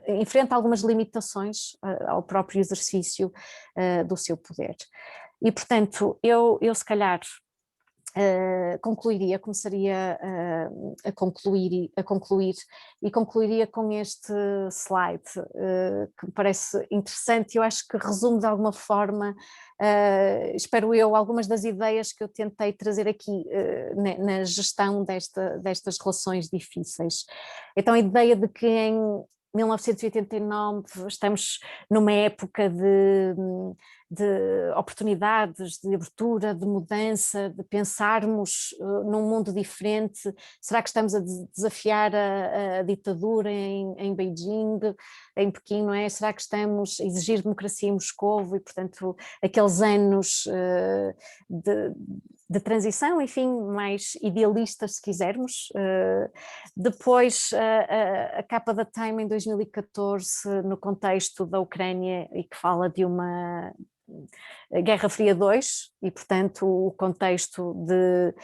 enfrenta algumas limitações ao próprio exercício do seu poder. E, portanto, eu se calhar começaria a concluir e concluiria com este slide que me parece interessante. Eu acho que resume de alguma forma, espero eu, algumas das ideias que eu tentei trazer aqui na gestão destas relações difíceis. Então, a ideia de que em 1989 estamos numa época de oportunidades, de abertura, de mudança, de pensarmos num mundo diferente. Será que estamos a desafiar a ditadura em Beijing, em Pequim, não é? Será que estamos a exigir democracia em Moscovo e, portanto, aqueles anos de transição, enfim, mais idealistas, se quisermos. Depois, a capa da Time em 2014, no contexto da Ucrânia, e que fala de uma Guerra Fria 2, e, portanto, o contexto de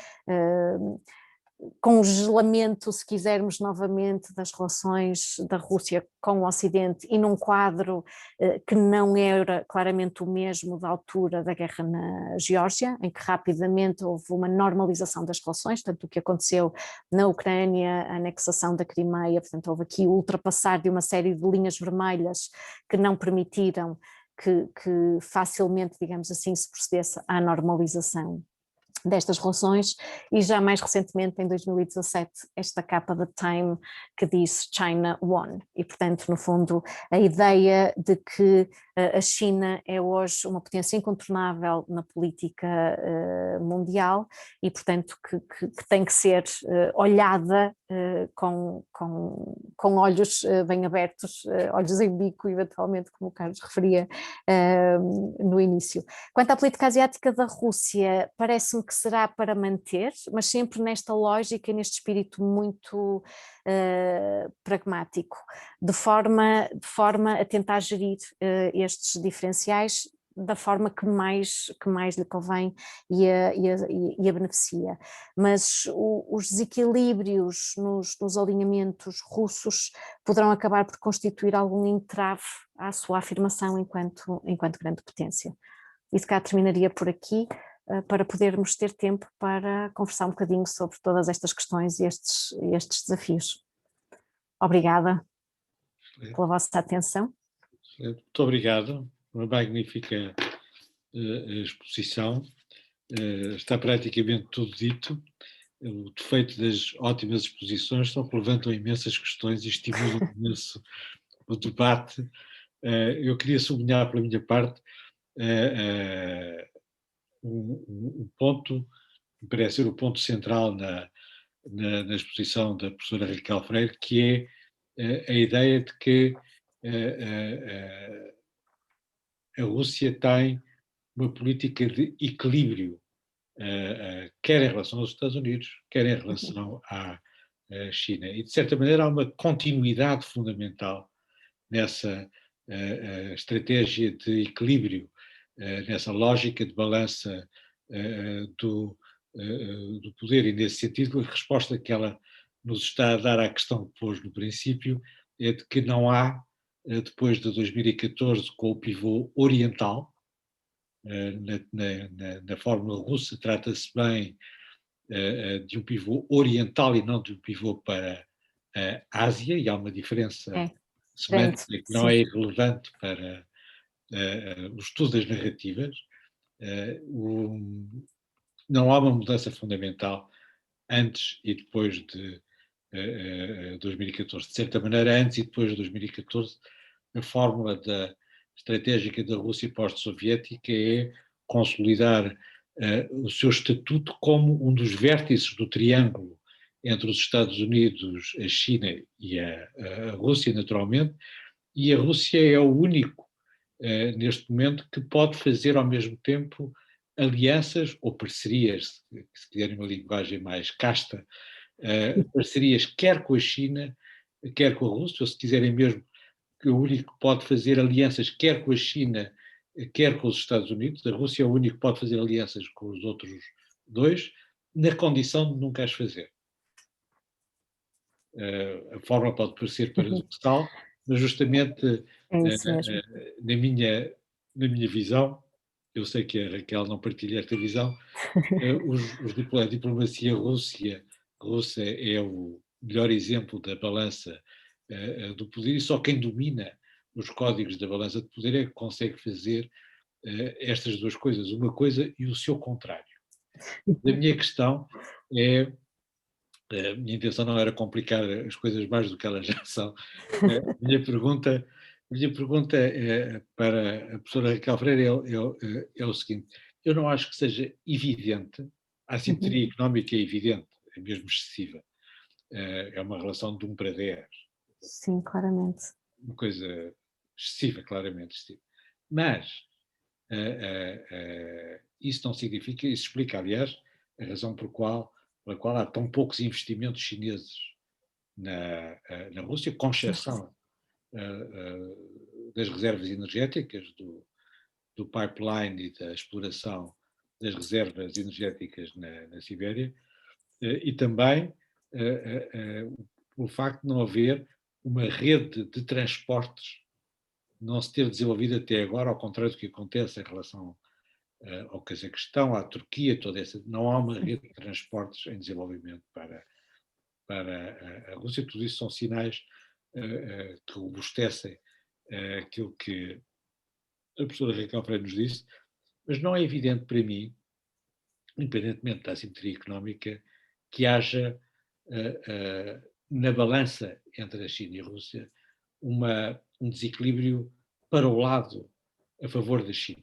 congelamento, se quisermos novamente, das relações da Rússia com o Ocidente e num quadro que não era claramente o mesmo da altura da guerra na Geórgia, em que rapidamente houve uma normalização das relações, tanto o que aconteceu na Ucrânia, a anexação da Crimeia, portanto houve aqui o ultrapassar de uma série de linhas vermelhas que não permitiram que facilmente, digamos assim, se procedesse à normalização destas relações, e já mais recentemente, em 2017, esta capa da Time que diz China won, e portanto, no fundo, a ideia de que a China é hoje uma potência incontornável na política mundial e, portanto, que tem que ser olhada com olhos bem abertos, olhos em bico, eventualmente, como o Carlos referia no início. Quanto à política asiática da Rússia, parece-me que será para manter, mas sempre nesta lógica e neste espírito muito pragmático, de forma a tentar gerir estes diferenciais da forma que mais lhe convém e a beneficia. Mas os desequilíbrios nos alinhamentos russos poderão acabar por constituir algum entrave à sua afirmação enquanto grande potência. E se cá terminaria por aqui, para podermos ter tempo para conversar um bocadinho sobre todas estas questões e estes desafios. Obrigada pela vossa atenção. Muito obrigado, uma magnífica exposição. Está praticamente tudo dito. O defeito das ótimas exposições são que levantam imensas questões e estimulam imenso o debate. Eu queria sublinhar pela minha parte um ponto, que parece ser o ponto central na exposição da professora Raquel Freire, que é a ideia de que a Rússia tem uma política de equilíbrio, quer em relação aos Estados Unidos, quer em relação à China. E, de certa maneira, há uma continuidade fundamental nessa estratégia de equilíbrio, nessa lógica de balança do poder, e nesse sentido a resposta que ela nos está a dar à questão que pôs no princípio é de que não há, depois de 2014, com o pivô oriental, na fórmula russa trata-se bem de um pivô oriental e não de um pivô para a Ásia, e há uma diferença semântica que não é irrelevante para o estudo das narrativas. Não há uma mudança fundamental antes e depois de 2014. De certa maneira, antes e depois de 2014, a fórmula estratégica da Rússia pós-soviética é consolidar o seu estatuto como um dos vértices do triângulo entre os Estados Unidos, a China e a Rússia, naturalmente, e a Rússia é o único, neste momento, que pode fazer ao mesmo tempo alianças ou parcerias, se quiserem uma linguagem mais casta, parcerias quer com a China, quer com a Rússia, ou se quiserem mesmo, que o único que pode fazer alianças quer com a China, quer com os Estados Unidos. A Rússia é o único que pode fazer alianças com os outros dois, na condição de nunca as fazer. A forma pode parecer paradoxal, mas justamente É isso mesmo. na minha visão, eu sei que a Raquel não partilha esta visão, a diplomacia russa é o melhor exemplo da balança do poder, e só quem domina os códigos da balança de poder é que consegue fazer estas duas coisas, uma coisa e o seu contrário. A minha questão é, a minha intenção não era complicar as coisas mais do que elas já são. Minha pergunta para a professora Raquel Freire é o seguinte: eu não acho que seja evidente, a assimetria económica é evidente, é mesmo excessiva. É uma relação de 1 para 10, Sim, claramente. uma coisa excessiva, claramente excessiva. Mas isso não significa, isso explica, aliás, a razão pela qual há tão poucos investimentos chineses na Rússia, com exceção das reservas energéticas, do pipeline e da exploração das reservas energéticas na Sibéria, e também o facto de não haver uma rede de transportes não se ter desenvolvido até agora, ao contrário do que acontece em relação ao Cazaquistão, à Turquia, toda essa, não há uma rede de transportes em desenvolvimento para a Rússia. Tudo isso são sinais que robustecem aquilo que a professora Raquel Freire nos disse, mas não é evidente para mim, independentemente da assimetria económica, que haja na balança entre a China e a Rússia um desequilíbrio para o lado a favor da China.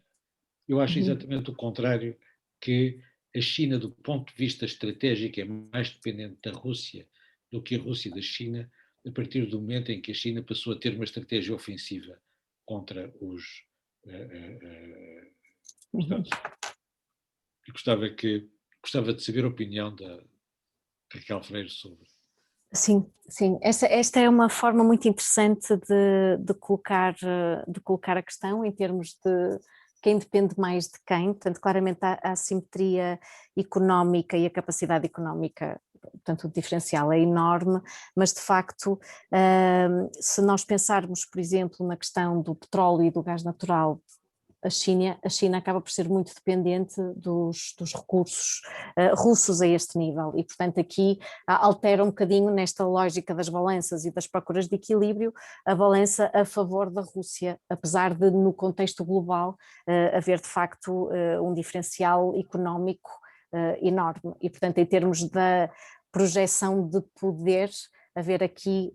Eu acho exatamente o contrário, que a China, do ponto de vista estratégico, é mais dependente da Rússia do que a Rússia da China, a partir do momento em que a China passou a ter uma estratégia ofensiva contra os Estados Unidos. E gostava de saber a opinião da Raquel Freire sobre. Sim, sim. Esta é uma forma muito interessante de colocar a questão em termos de quem depende mais de quem. Portanto, claramente a assimetria económica e a capacidade económica, portanto, o diferencial é enorme, mas de facto, se nós pensarmos, por exemplo, na questão do petróleo e do gás natural, a China acaba por ser muito dependente dos recursos russos a este nível e, portanto, aqui altera um bocadinho nesta lógica das balanças e das procuras de equilíbrio, a balança a favor da Rússia, apesar de no contexto global haver de facto um diferencial económico enorme e, portanto, em termos da projeção de poder, haver aqui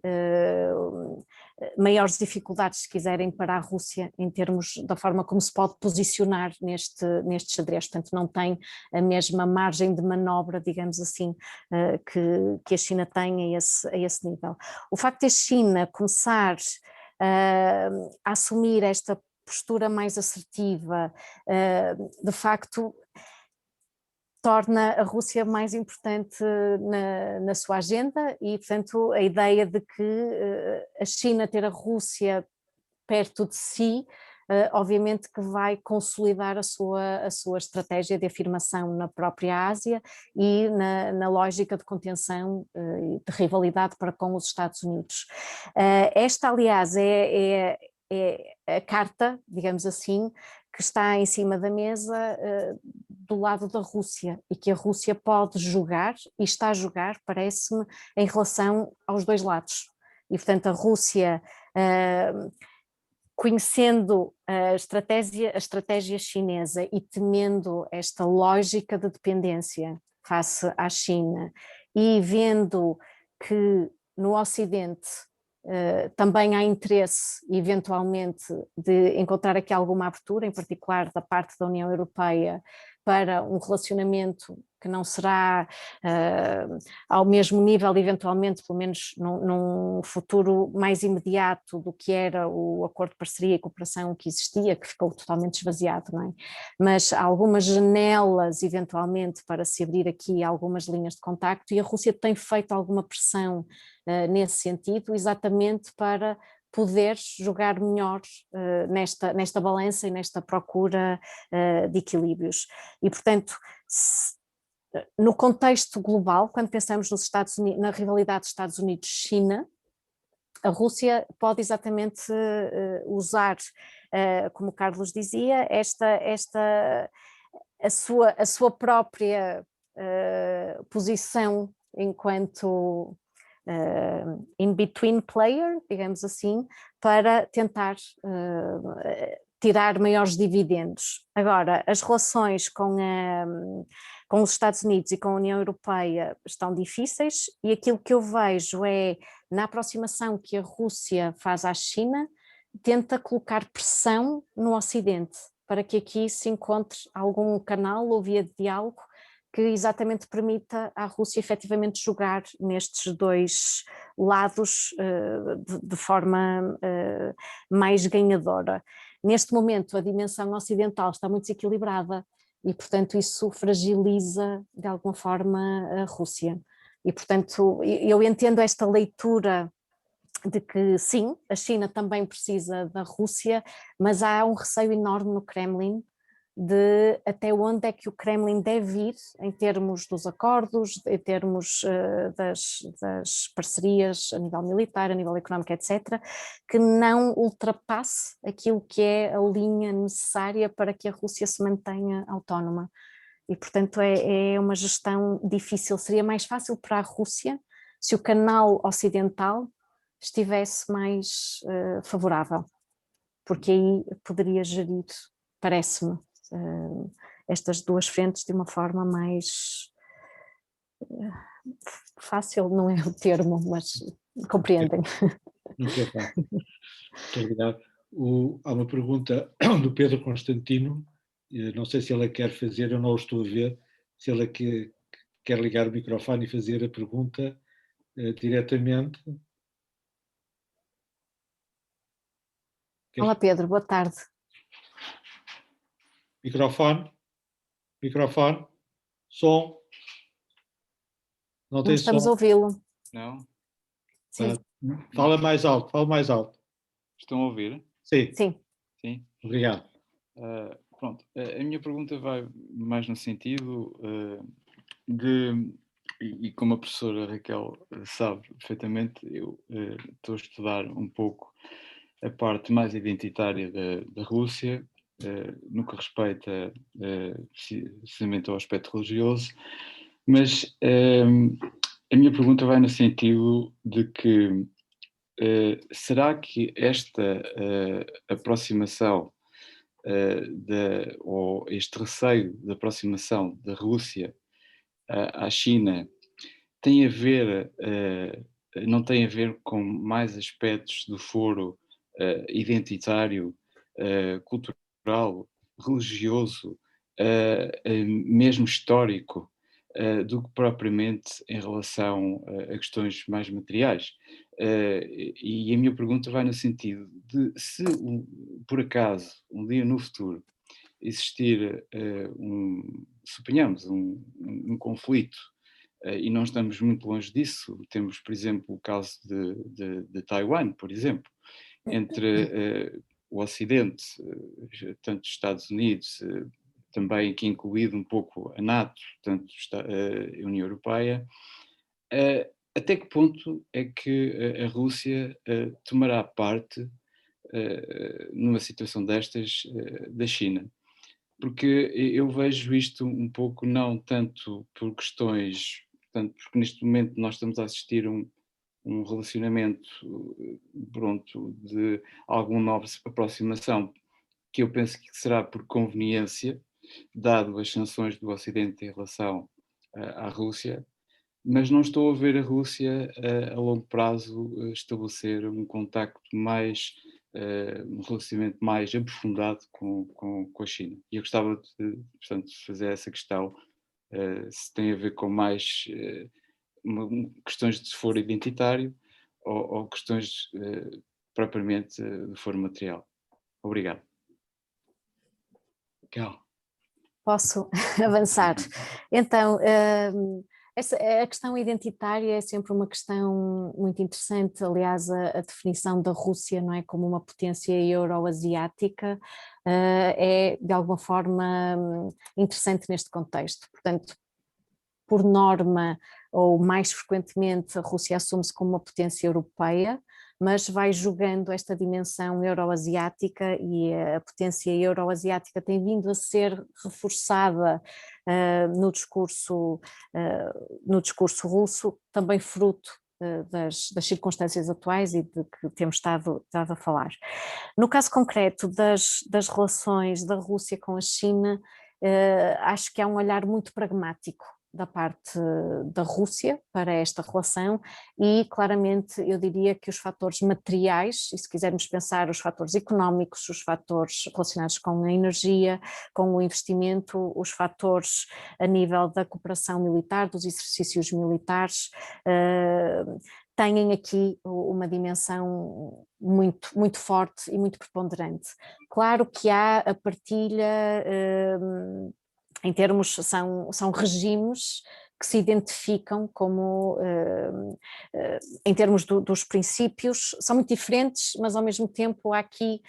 maiores dificuldades, se quiserem, para a Rússia em termos da forma como se pode posicionar neste xadrez, portanto não tem a mesma margem de manobra, digamos assim, que a China tem a esse nível. O facto de a China começar a assumir esta postura mais assertiva, de facto torna a Rússia mais importante na sua agenda e, portanto, a ideia de que a China ter a Rússia perto de si, obviamente que vai consolidar a sua estratégia de afirmação na própria Ásia e na lógica de contenção e de rivalidade para com os Estados Unidos. Esta, aliás, é a carta, digamos assim, que está em cima da mesa do lado da Rússia e que a Rússia pode jogar e está a jogar, parece-me, em relação aos dois lados. E, portanto, a Rússia, conhecendo a estratégia chinesa e temendo esta lógica de dependência face à China e vendo que no Ocidente também há interesse, eventualmente, de encontrar aqui alguma abertura, em particular da parte da União Europeia, para um relacionamento que não será ao mesmo nível, eventualmente, pelo menos num futuro mais imediato do que era o acordo de parceria e cooperação que existia, que ficou totalmente esvaziado, não é? Mas há algumas janelas, eventualmente, para se abrir aqui algumas linhas de contacto, e a Rússia tem feito alguma pressão nesse sentido, exatamente para poder jogar melhor nesta balança e nesta procura de equilíbrios. E, portanto, no contexto global, quando pensamos nos Estados Unidos, na rivalidade Estados Unidos-China, a Rússia pode exatamente usar, como o Carlos dizia, a sua própria posição enquanto in-between player, digamos assim, para tentar tirar maiores dividendos. Agora, as relações com os Estados Unidos e com a União Europeia estão difíceis, e aquilo que eu vejo é, na aproximação que a Rússia faz à China, tenta colocar pressão no Ocidente, para que aqui se encontre algum canal ou via de diálogo que exatamente permita à Rússia efetivamente jogar nestes dois lados de forma mais ganhadora. Neste momento, a dimensão ocidental está muito desequilibrada e, portanto, isso fragiliza de alguma forma a Rússia. E, portanto, eu entendo esta leitura de que sim, a China também precisa da Rússia, mas há um receio enorme no Kremlin de até onde é que o Kremlin deve ir em termos dos acordos, em termos das parcerias a nível militar, a nível económico, etc., que não ultrapasse aquilo que é a linha necessária para que a Rússia se mantenha autónoma. E, portanto, é uma gestão difícil. Seria mais fácil para a Rússia se o canal ocidental estivesse mais favorável, porque aí poderia gerir, parece-me, estas duas frentes de uma forma mais fácil, não é o termo, mas compreendem. Nunca é fácil. Muito obrigado. Há uma pergunta do Pedro Constantino, não sei se ele quer fazer, eu não o estou a ver, se ele quer ligar o microfone e fazer a pergunta diretamente. Olá Pedro, boa tarde. Microfone, som. Não Não tem estamos som. a ouvi-lo. Não? Sim. Fala mais alto, fala mais alto. Estão a ouvir? Sim. Sim. Sim. Obrigado. Pronto, a minminha pergunta vai mais no sentido e como a professora Raquel sabe perfeitamente, eu estou a estudar um pouco a parte mais identitária da Rússia, no que respeita precisamente ao aspecto religioso, mas a minha pergunta vai no sentido de que será que esta aproximação ou este receio de aproximação da Rússia à China tem a ver, não tem a ver com mais aspectos do foro identitário, cultural, religioso, mesmo histórico, do que propriamente em relação a questões mais materiais. E a minha pergunta vai no sentido de se, por acaso, um dia no futuro, existir, suponhamos, um conflito, e não estamos muito longe disso, temos, por exemplo, o caso de Taiwan, por exemplo, entre o Ocidente, tanto os Estados Unidos, também aqui incluído um pouco a NATO, tanto a União Europeia, até que ponto é que a Rússia tomará parte numa situação destas da China? Porque eu vejo isto um pouco não tanto por questões, portanto, porque neste momento nós estamos a assistir a um relacionamento pronto, de alguma nova aproximação, que eu penso que será por conveniência, dado as sanções do Ocidente em relação à Rússia, mas não estou a ver a Rússia a longo prazo estabelecer um contacto mais um relacionamento mais aprofundado com a China. E eu gostava portanto, de fazer essa questão, se tem a ver com mais questões de foro identitário ou questões propriamente de foro material. Obrigado. Cal. Posso avançar? Então, a questão identitária é sempre uma questão muito interessante. Aliás, a definição da Rússia, não é, como uma potência euroasiática é de alguma forma interessante neste contexto. Portanto, por norma, ou mais frequentemente, a Rússia assume-se como uma potência europeia, mas vai jogando esta dimensão euroasiática, e a potência euroasiática tem vindo a ser reforçada no discurso russo, também fruto das circunstâncias atuais e de que temos estado a falar. No caso concreto das relações da Rússia com a China, acho que há um olhar muito pragmático da parte da Rússia para esta relação, e claramente eu diria que os fatores materiais, e se quisermos pensar os fatores económicos, os fatores relacionados com a energia, com o investimento, os fatores a nível da cooperação militar, dos exercícios militares, têm aqui uma dimensão muito, muito forte e muito preponderante. Claro que há a partilha, em termos, são regimes que se identificam como, em termos dos princípios, são muito diferentes, mas ao mesmo tempo há aqui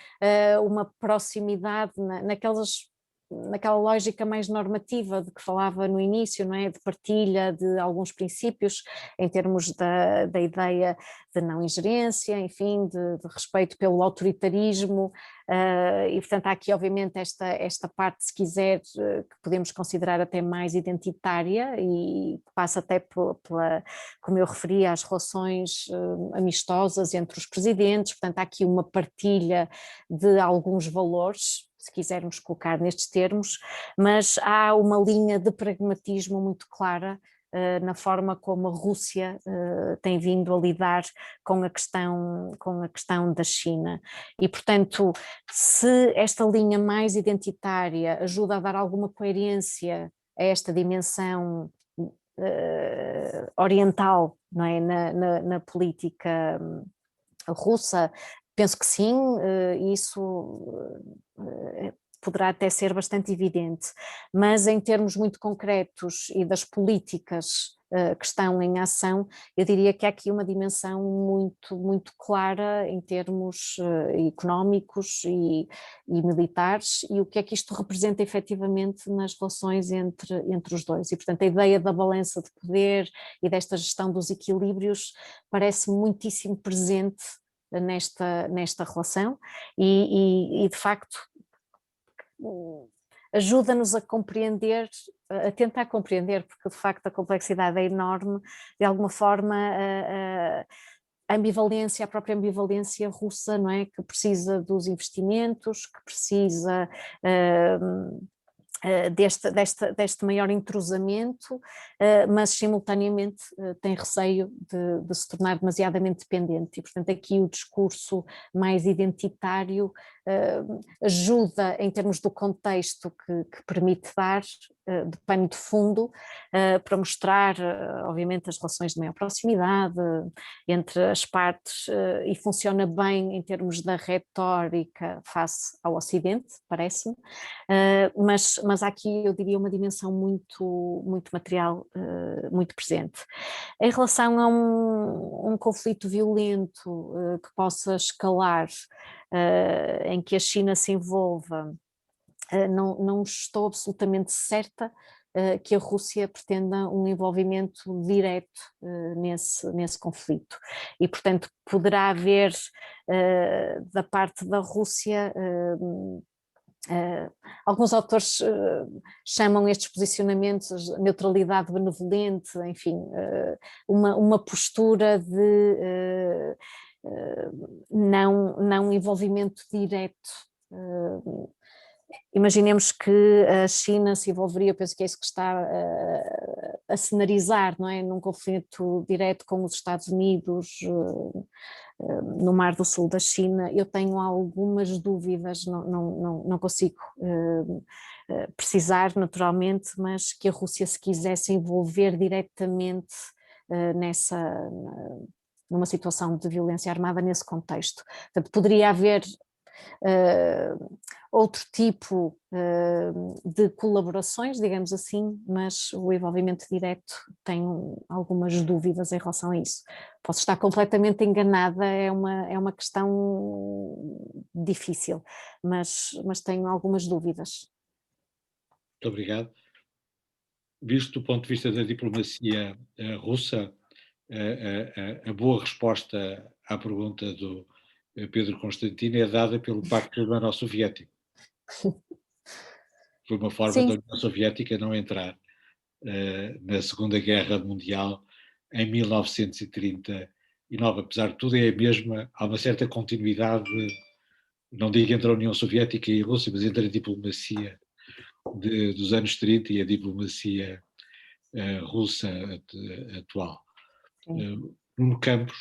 uma proximidade naquela lógica mais normativa de que falava no início, não é? De partilha de alguns princípios em termos da ideia de não ingerência, enfim, de respeito pelo autoritarismo, e portanto há aqui obviamente esta parte, se quiser, que podemos considerar até mais identitária e que passa até como eu referi, às relações amistosas entre os presidentes. Portanto há aqui uma partilha de alguns valores, se quisermos colocar nestes termos, mas há uma linha de pragmatismo muito clara na forma como a Rússia tem vindo a lidar com a questão da China. E, portanto, se esta linha mais identitária ajuda a dar alguma coerência a esta dimensão oriental, não é, na política russa, penso que sim, isso poderá até ser bastante evidente, mas em termos muito concretos e das políticas que estão em ação, eu diria que há aqui uma dimensão muito, muito clara em termos económicos e militares, e o que é que isto representa efetivamente nas relações entre os dois. E, portanto, a ideia da balança de poder e desta gestão dos equilíbrios parece muitíssimo presente nesta relação, e de facto ajuda-nos a compreender, a tentar compreender, porque de facto a complexidade é enorme, de alguma forma a ambivalência, a própria ambivalência russa, não é? Que precisa dos investimentos, que precisa deste maior entrosamento, mas simultaneamente tem receio de se tornar demasiadamente dependente, e portanto aqui o discurso mais identitário ajuda em termos do contexto que permite dar de pano de fundo para mostrar obviamente as relações de maior proximidade entre as partes, e funciona bem em termos da retórica face ao Ocidente, parece-me, mas há aqui, eu diria, uma dimensão muito, muito material, muito presente. Em relação a um conflito violento que possa escalar, em que a China se envolva, não estou absolutamente certa que a Rússia pretenda um envolvimento direto nesse conflito, e portanto poderá haver da parte da Rússia, alguns autores chamam estes posicionamentos neutralidade benevolente, enfim, uma postura de não envolvimento direto Imaginemos que a China se envolveria, eu penso que é isso que está a cenarizar, não é? Num conflito direto com os Estados Unidos, no Mar do Sul da China. Eu tenho algumas dúvidas, não consigo precisar naturalmente, mas que a Rússia se quisesse envolver diretamente numa situação de violência armada nesse contexto. Portanto, poderia haver outro tipo de colaborações, digamos assim, mas o envolvimento direto, tenho algumas dúvidas em relação a isso. Posso estar completamente enganada, é uma questão difícil, mas tenho algumas dúvidas. Muito obrigado. Visto do ponto de vista da diplomacia russa, a boa resposta à pergunta do Pedro Constantino é dada pelo Pacto Urbano-Soviético. Foi uma forma da União Soviética não entrar na Segunda Guerra Mundial em 1939. Apesar de tudo, é a mesma, há uma certa continuidade, não digo entre a União Soviética e a Rússia, mas entre a diplomacia dos anos 30 e a diplomacia russa atual. Nuno Campos,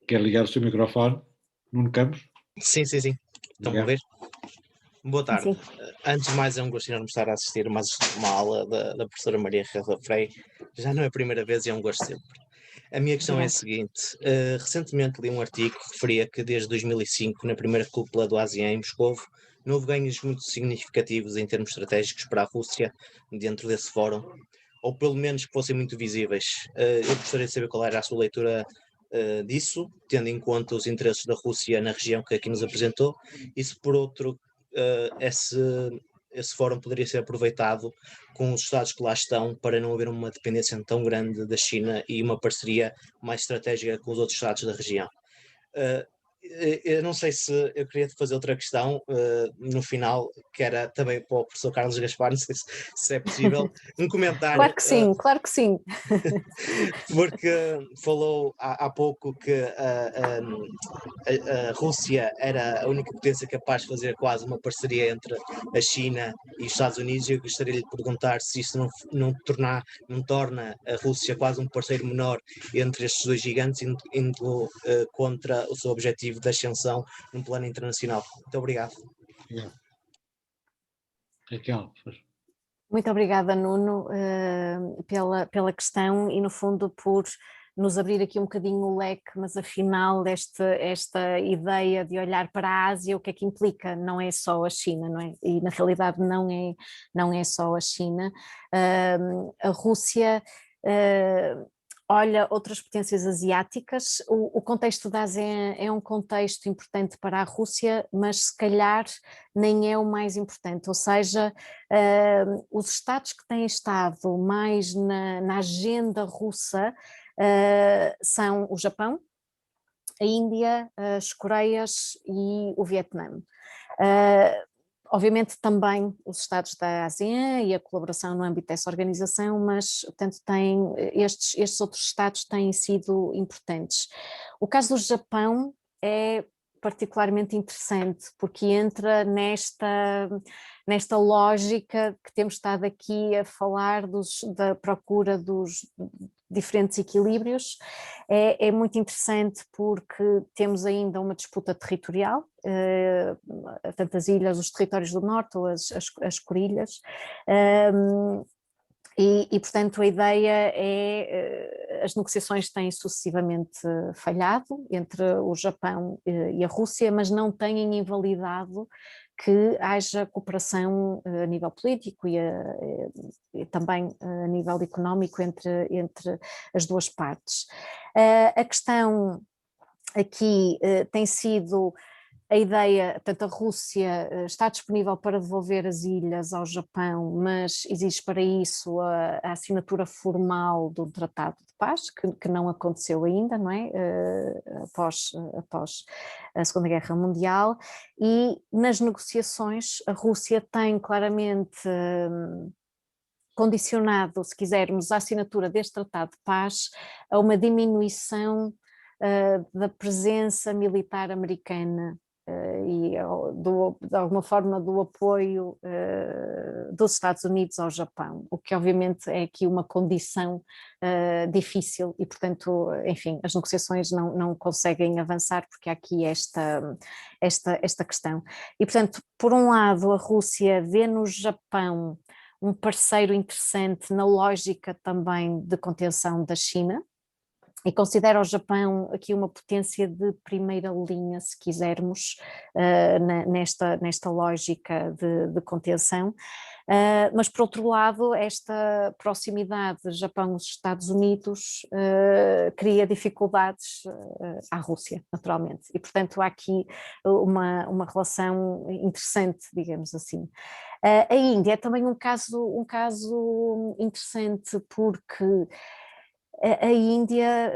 quer ligar o seu microfone? Nuno Campos? Sim. Estão a ver? Boa tarde. Sim. Antes de mais, é um gosto enorme estar a assistir mais uma aula da professora Maria Reza Frei. Já não é a primeira vez e é um gosto sempre. A minha questão é a seguinte. Recentemente li um artigo que referia que desde 2005, na primeira cúpula do ASEAN em Moscovo, não houve ganhos muito significativos em termos estratégicos para a Rússia dentro desse fórum, ou pelo menos que fossem muito visíveis. Eu gostaria de saber qual era a sua leitura disso, tendo em conta os interesses da Rússia na região que aqui nos apresentou, e se por outro esse fórum poderia ser aproveitado com os Estados que lá estão para não haver uma dependência tão grande da China e uma parceria mais estratégica com os outros Estados da região. Eu não sei se eu queria fazer outra questão no final, que era também para o professor Carlos Gaspar, não sei se é possível, um comentário. Claro que sim. Porque falou há pouco que a Rússia era a única potência capaz de fazer quase uma parceria entre a China e os Estados Unidos, e eu gostaria de lhe perguntar se isso não torna a Rússia quase um parceiro menor entre estes dois gigantes, indo contra o seu objetivo de ascensão no plano internacional. Muito obrigado. Raquel, Muito obrigada, Nuno, pela questão e, no fundo, por nos abrir aqui um bocadinho o leque, mas afinal esta ideia de olhar para a Ásia, o que é que implica? Não é só a China, não é? E na realidade não é só a China. A Rússia olha outras potências asiáticas. O contexto da ASEAN é um contexto importante para a Rússia, mas se calhar nem é o mais importante, ou seja, os Estados que têm estado mais na agenda russa são o Japão, a Índia, as Coreias e o Vietnã. Obviamente também os Estados da ASEAN e a colaboração no âmbito dessa organização, mas portanto estes outros Estados têm sido importantes. O caso do Japão é particularmente interessante porque entra nesta lógica que temos estado aqui a falar da procura dos diferentes equilíbrios. É muito interessante porque temos ainda uma disputa territorial, tanto as ilhas, os territórios do norte ou as Corilhas, e portanto a ideia é, as negociações têm sucessivamente falhado entre o Japão e a Rússia, mas não têm invalidado que haja cooperação a nível político e também a nível económico entre as duas partes. A questão aqui tem sido a ideia, portanto, a Rússia está disponível para devolver as ilhas ao Japão, mas exige para isso a assinatura formal de um tratado de paz, que não aconteceu ainda, não é? Após a Segunda Guerra Mundial, e nas negociações a Rússia tem claramente condicionado, se quisermos, a assinatura deste tratado de paz a uma diminuição da presença militar americana e de alguma forma do apoio dos Estados Unidos ao Japão, o que obviamente é aqui uma condição difícil e, portanto, enfim, as negociações não conseguem avançar porque há aqui esta questão. E, portanto, por um lado, a Rússia vê no Japão um parceiro interessante na lógica também de contenção da China, e considera o Japão aqui uma potência de primeira linha, se quisermos, nesta lógica de contenção. Mas, por outro lado, esta proximidade Japão-Estados Unidos cria dificuldades à Rússia, naturalmente. E, portanto, há aqui uma relação interessante, digamos assim. A Índia é também um caso interessante porque a Índia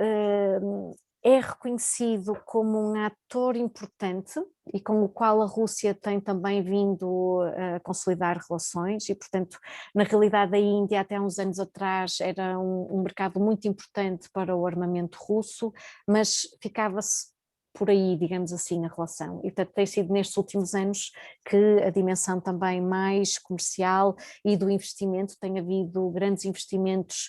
é reconhecido como um ator importante e com o qual a Rússia tem também vindo a consolidar relações e, portanto, na realidade a Índia até uns anos atrás era um mercado muito importante para o armamento russo, mas ficava-se por aí, digamos assim, a relação. E, portanto, tem sido nestes últimos anos que a dimensão também mais comercial e do investimento, tem havido grandes investimentos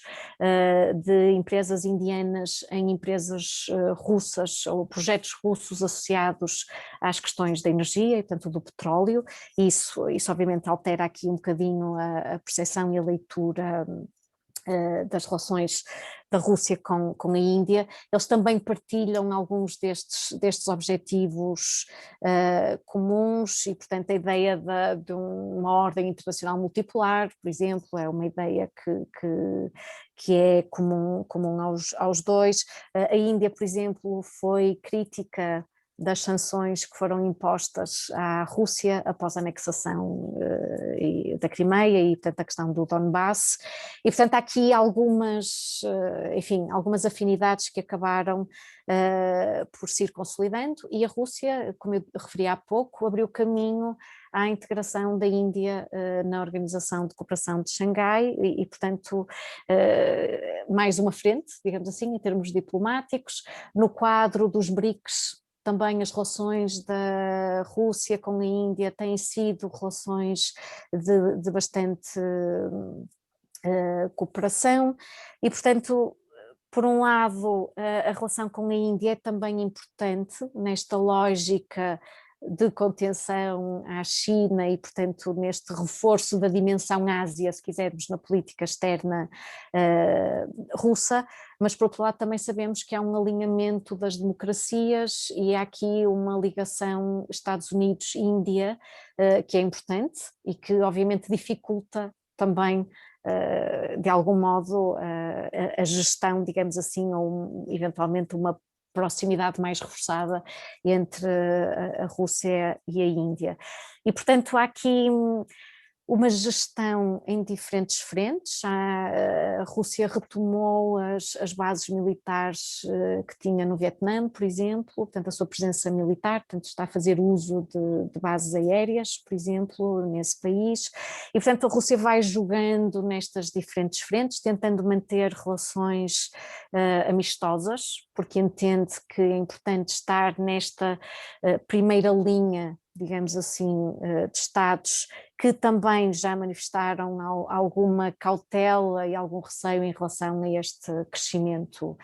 de empresas indianas em empresas russas ou projetos russos associados às questões da energia e, portanto, do petróleo. Isso obviamente altera aqui um bocadinho a percepção e a leitura das relações da Rússia com a Índia. Eles também partilham alguns destes objetivos comuns e, portanto, a ideia de uma ordem internacional multipolar, por exemplo, é uma ideia que é comum aos dois. A Índia, por exemplo, foi crítica das sanções que foram impostas à Rússia após a anexação da Crimeia e, portanto, a questão do Donbass. E, portanto, há aqui algumas afinidades que acabaram por se ir consolidando e a Rússia, como eu referi há pouco, abriu caminho à integração da Índia na Organização de Cooperação de Xangai e, portanto, mais uma frente, digamos assim, em termos diplomáticos. No quadro dos BRICS, também as relações da Rússia com a Índia têm sido relações de bastante cooperação e, portanto, por um lado, a relação com a Índia é também importante nesta lógica de contenção à China e, portanto, neste reforço da dimensão Ásia, se quisermos, na política externa russa, mas por outro lado também sabemos que há um alinhamento das democracias e há aqui uma ligação Estados Unidos-Índia que é importante e que obviamente dificulta também de algum modo a gestão, digamos assim, ou eventualmente uma proximidade mais reforçada entre a Rússia e a Índia. E, portanto, há aqui uma gestão em diferentes frentes. A Rússia retomou as bases militares que tinha no Vietnã, por exemplo, portanto a sua presença militar, portanto está a fazer uso de bases aéreas, por exemplo, nesse país, e portanto a Rússia vai jogando nestas diferentes frentes, tentando manter relações amistosas, porque entende que é importante estar nesta primeira linha, digamos assim, de Estados que também já manifestaram alguma cautela e algum receio em relação a este crescimento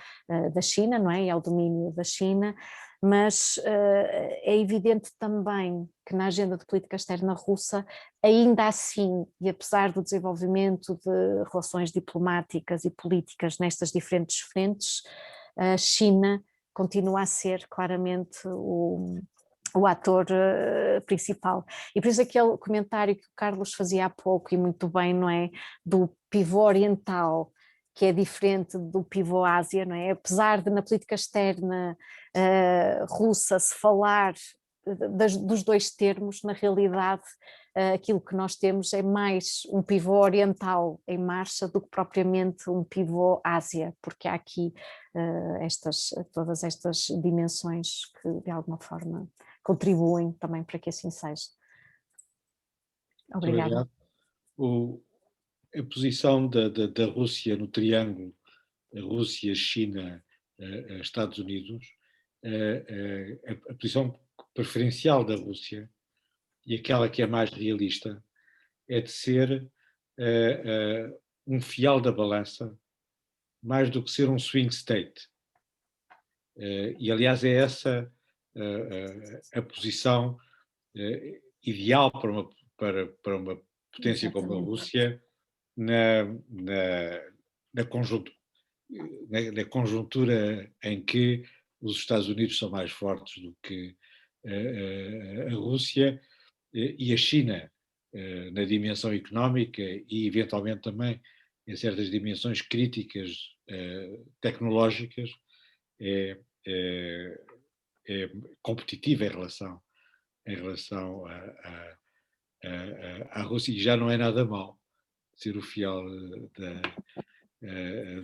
da China, não é? E ao domínio da China, mas é evidente também que na agenda de política externa russa, ainda assim, e apesar do desenvolvimento de relações diplomáticas e políticas nestas diferentes frentes, a China continua a ser claramente o ator principal. E por isso aquele comentário que o Carlos fazia há pouco, e muito bem, não é? Do pivô oriental, que é diferente do pivô Ásia, não é? Apesar de na política externa russa se falar dos dois termos, na realidade aquilo que nós temos é mais um pivô oriental em marcha do que propriamente um pivô Ásia, porque há aqui todas estas dimensões que de alguma forma contribuem também para que assim seja. Obrigada. A posição da Rússia no triângulo, Rússia, China, Estados Unidos, a posição preferencial da Rússia, e aquela que é mais realista, é de ser um fiel da balança, mais do que ser um swing state. E, aliás, é essa a posição ideal para uma potência como a Rússia na conjuntura em que os Estados Unidos são mais fortes do que a Rússia e a China na dimensão económica e, eventualmente, também em certas dimensões críticas tecnológicas, é competitiva em relação à Rússia, e já não é nada mau ser o fiel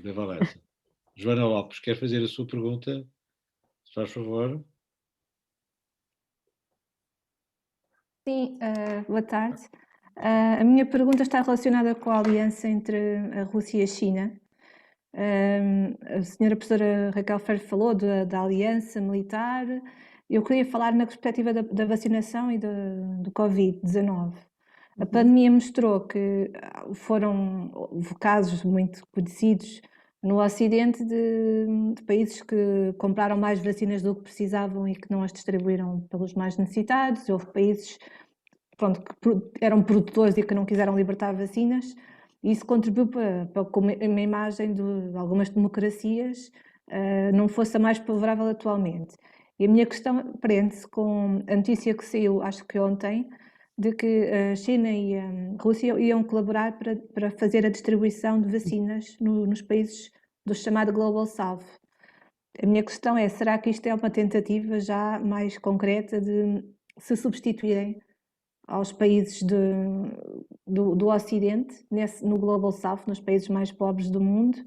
da balança. Joana Lopes, quer fazer a sua pergunta? Se faz favor. Sim, boa tarde. A minha pergunta está relacionada com a aliança entre a Rússia e a China. A senhora professora Raquel Ferreira falou da aliança militar. Eu queria falar na perspectiva da vacinação e do Covid-19. A pandemia mostrou que houve casos muito conhecidos no Ocidente de países que compraram mais vacinas do que precisavam e que não as distribuíram pelos mais necessitados. Houve países, pronto, que eram produtores e que não quiseram libertar vacinas. E isso contribuiu para que uma imagem de algumas democracias não fosse a mais favorável atualmente. E a minha questão prende-se com a notícia que saiu, acho que ontem, de que a China e a Rússia iam colaborar para fazer a distribuição de vacinas nos países do chamado Global South. A minha questão é, será que isto é uma tentativa já mais concreta de se substituírem aos países do Ocidente, no Global South, nos países mais pobres do mundo,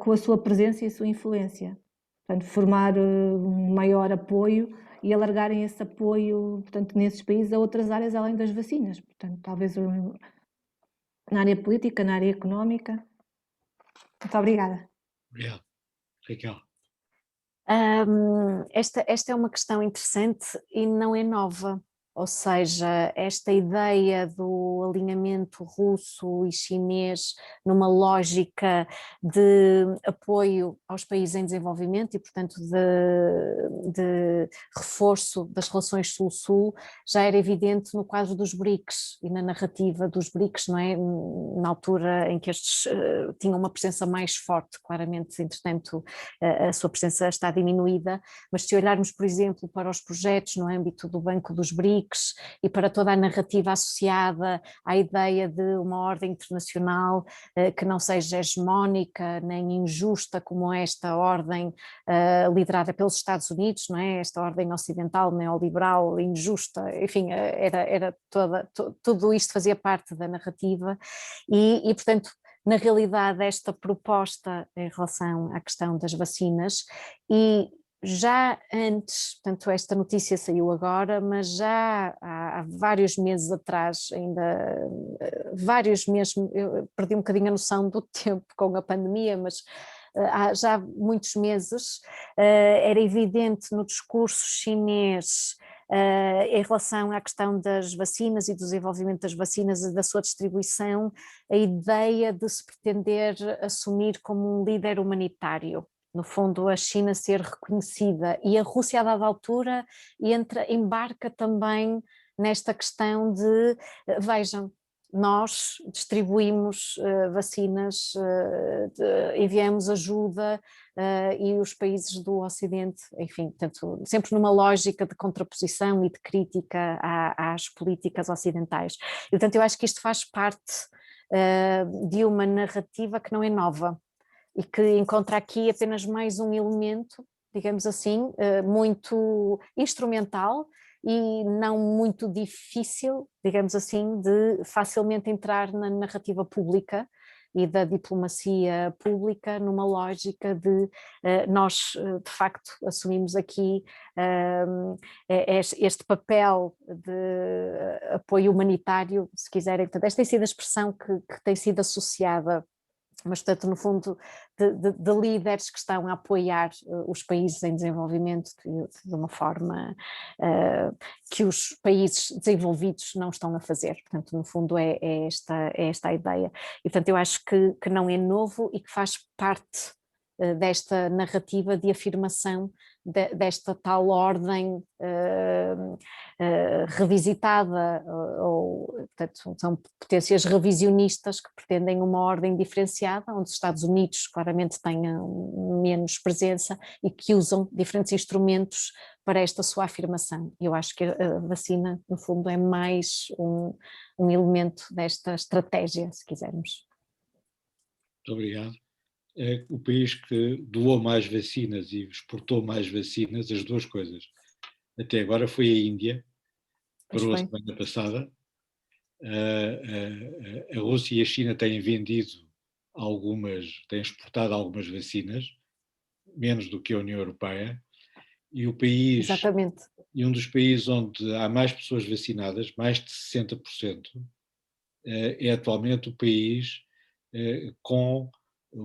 com a sua presença e a sua influência? Portanto, formar um maior apoio e alargarem esse apoio, portanto, nesses países a outras áreas além das vacinas. Portanto, talvez na área política, na área económica. Muito obrigada. Obrigado. Raquel. Esta é uma questão interessante e não é nova. Ou seja, esta ideia do alinhamento russo e chinês numa lógica de apoio aos países em desenvolvimento e, portanto, de reforço das relações Sul-Sul já era evidente no quadro dos BRICS e na narrativa dos BRICS, não é? Na altura em que estes tinham uma presença mais forte, claramente, entretanto, a sua presença está diminuída, mas se olharmos, por exemplo, para os projetos no âmbito do Banco dos BRICS, e para toda a narrativa associada à ideia de uma ordem internacional que não seja hegemónica nem injusta como esta ordem liderada pelos Estados Unidos, não é? Esta ordem ocidental, neoliberal, injusta, enfim, tudo isto fazia parte da narrativa e portanto, na realidade, esta proposta em relação à questão das vacinas e já antes, portanto esta notícia saiu agora, mas já há vários meses atrás, ainda vários meses, eu perdi um bocadinho a noção do tempo com a pandemia, mas há já muitos meses era evidente no discurso chinês em relação à questão das vacinas e do desenvolvimento das vacinas e da sua distribuição, a ideia de se pretender assumir como um líder humanitário. No fundo, a China ser reconhecida e a Rússia, a dada altura, embarca também nesta questão de, vejam, nós distribuímos vacinas, enviamos ajuda e os países do Ocidente, enfim, portanto, sempre numa lógica de contraposição e de crítica às políticas ocidentais. E, portanto, eu acho que isto faz parte de uma narrativa que não é nova e que encontra aqui apenas mais um elemento, digamos assim, muito instrumental e não muito difícil, digamos assim, de facilmente entrar na narrativa pública e da diplomacia pública numa lógica de nós de facto assumimos aqui este papel de apoio humanitário, se quiserem. Portanto, esta tem sido a expressão que tem sido associada mas, portanto, no fundo, de líderes que estão a apoiar os países em desenvolvimento de uma forma que os países desenvolvidos não estão a fazer. Portanto, no fundo, é esta a ideia. E, portanto, eu acho que não é novo e que faz parte desta narrativa de afirmação desta tal ordem revisitada, ou portanto, são potências revisionistas que pretendem uma ordem diferenciada, onde os Estados Unidos claramente tenham menos presença e que usam diferentes instrumentos para esta sua afirmação. Eu acho que a vacina, no fundo, é mais um elemento desta estratégia, se quisermos. Muito obrigado. O país que doou mais vacinas e exportou mais vacinas, as duas coisas, até agora foi a Índia, parou a semana passada. A Rússia e a China têm vendido têm exportado algumas vacinas, menos do que a União Europeia, e o país, exatamente, e um dos países onde há mais pessoas vacinadas, mais de 60%, é atualmente o país com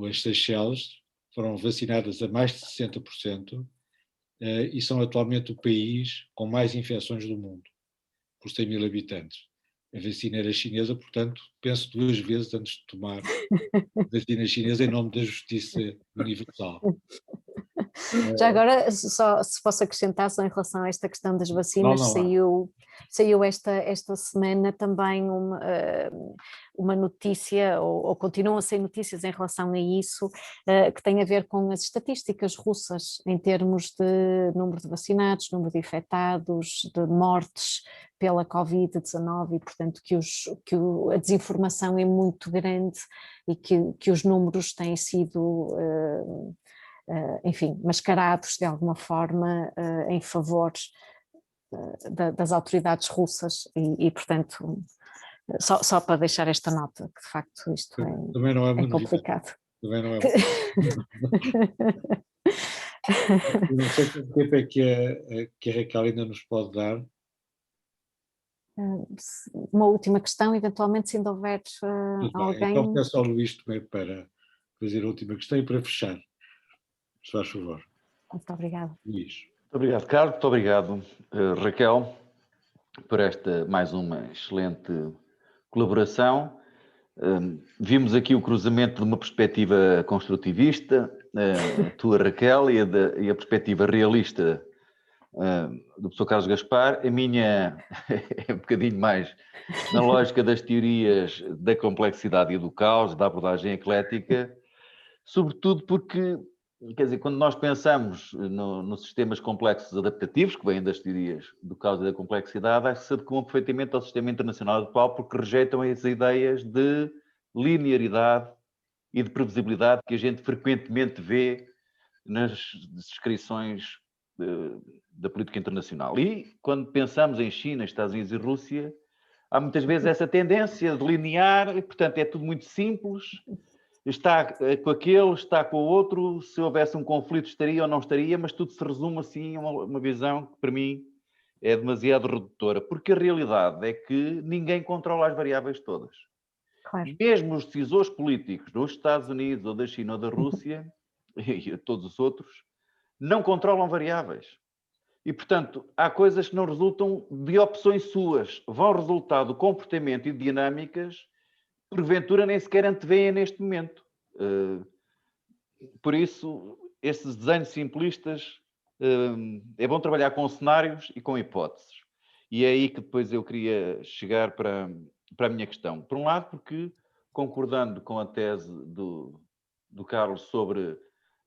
as Seychelles, foram vacinadas a mais de 60%, e são atualmente o país com mais infecções do mundo, por 100 mil habitantes. A vacina era chinesa, portanto, penso duas vezes antes de tomar a vacina chinesa em nome da justiça universal. Já agora, só se posso acrescentar, só em relação a esta questão das vacinas, saiu esta semana também uma notícia, ou continuam a sair notícias em relação a isso, que tem a ver com as estatísticas russas em termos de número de vacinados, número de infectados, de mortes pela Covid-19, e portanto a desinformação é muito grande e que os números têm sido enfim, mascarados de alguma forma em favor das autoridades russas e portanto, só para deixar esta nota, que de facto isto também não é complicado. Também não é não sei quanto tempo é que a Raquel ainda nos pode dar. Uma última questão, eventualmente, se ainda houver alguém... Então peço ao Luís também para fazer a última questão e para fechar. Se faz favor. Muito obrigada. Luís. Muito obrigado, Carlos. Muito obrigado, Raquel, por esta mais uma excelente colaboração. Vimos aqui o cruzamento de uma perspectiva construtivista, a tua, Raquel, e a perspectiva realista do professor Carlos Gaspar. A minha é um bocadinho mais na lógica das teorias da complexidade e do caos, da abordagem eclética, sobretudo porque, quer dizer, quando nós pensamos nos sistemas complexos adaptativos, que vêm das teorias do caos e da complexidade, acho que se adequam perfeitamente ao sistema internacional atual, porque rejeitam as ideias de linearidade e de previsibilidade que a gente frequentemente vê nas descrições da política internacional. E quando pensamos em China, Estados Unidos e Rússia, há muitas vezes essa tendência de linear, e, portanto, é tudo muito simples. Está com aquele, está com o outro, se houvesse um conflito estaria ou não estaria, mas tudo se resume assim a uma visão que para mim é demasiado redutora, porque a realidade é que ninguém controla as variáveis todas. Claro. E mesmo os decisores políticos dos Estados Unidos ou da China ou da Rússia, e todos os outros, não controlam variáveis. E, portanto, há coisas que não resultam de opções suas, vão resultar do comportamento e de dinâmicas porventura nem sequer antevêem neste momento. Por isso, estes desenhos simplistas, é bom trabalhar com cenários e com hipóteses. E é aí que depois eu queria chegar para a minha questão. Por um lado, porque, concordando com a tese do Carlos sobre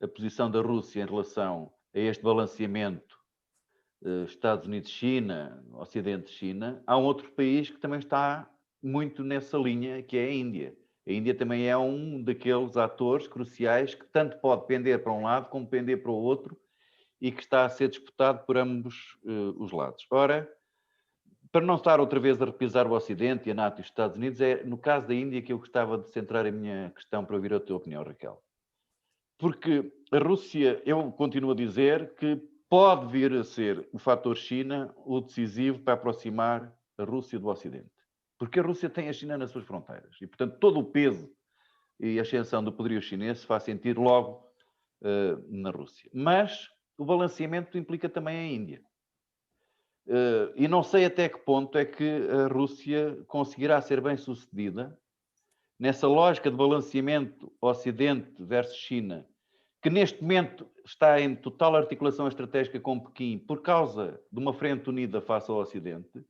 a posição da Rússia em relação a este balanceamento Estados Unidos-China, Ocidente-China, há um outro país que também está muito nessa linha, que é a Índia. A Índia também é um daqueles atores cruciais que tanto pode pender para um lado como pender para o outro e que está a ser disputado por ambos os lados. Ora, para não estar outra vez a repisar o Ocidente e a NATO e os Estados Unidos, é no caso da Índia que eu gostava de centrar a minha questão para ouvir a tua opinião, Raquel. Porque a Rússia, eu continuo a dizer que pode vir a ser o fator China o decisivo para aproximar a Rússia do Ocidente. Porque a Rússia tem a China nas suas fronteiras. E, portanto, todo o peso e a ascensão do poderio chinês se faz sentir logo na Rússia. Mas o balanceamento implica também a Índia. E não sei até que ponto é que a Rússia conseguirá ser bem sucedida nessa lógica de balanceamento Ocidente versus China, que neste momento está em total articulação estratégica com Pequim por causa de uma frente unida face ao Ocidente,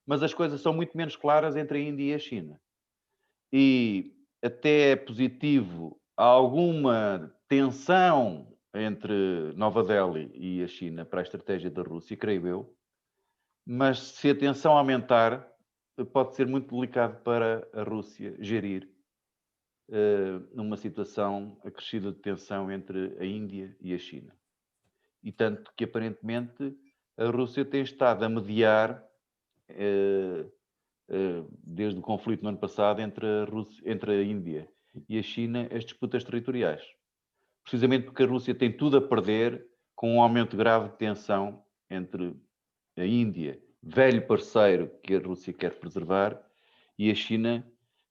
mas as coisas são muito menos claras entre a Índia e a China. E até é positivo alguma tensão entre Nova Delhi e a China para a estratégia da Rússia, creio eu, mas se a tensão aumentar, pode ser muito delicado para a Rússia gerir numa situação acrescida de tensão entre a Índia e a China. E tanto que, aparentemente, a Rússia tem estado a mediar, desde o conflito no ano passado, entre a Índia e a China, as disputas territoriais. Precisamente porque a Rússia tem tudo a perder com um aumento grave de tensão entre a Índia, velho parceiro que a Rússia quer preservar, e a China,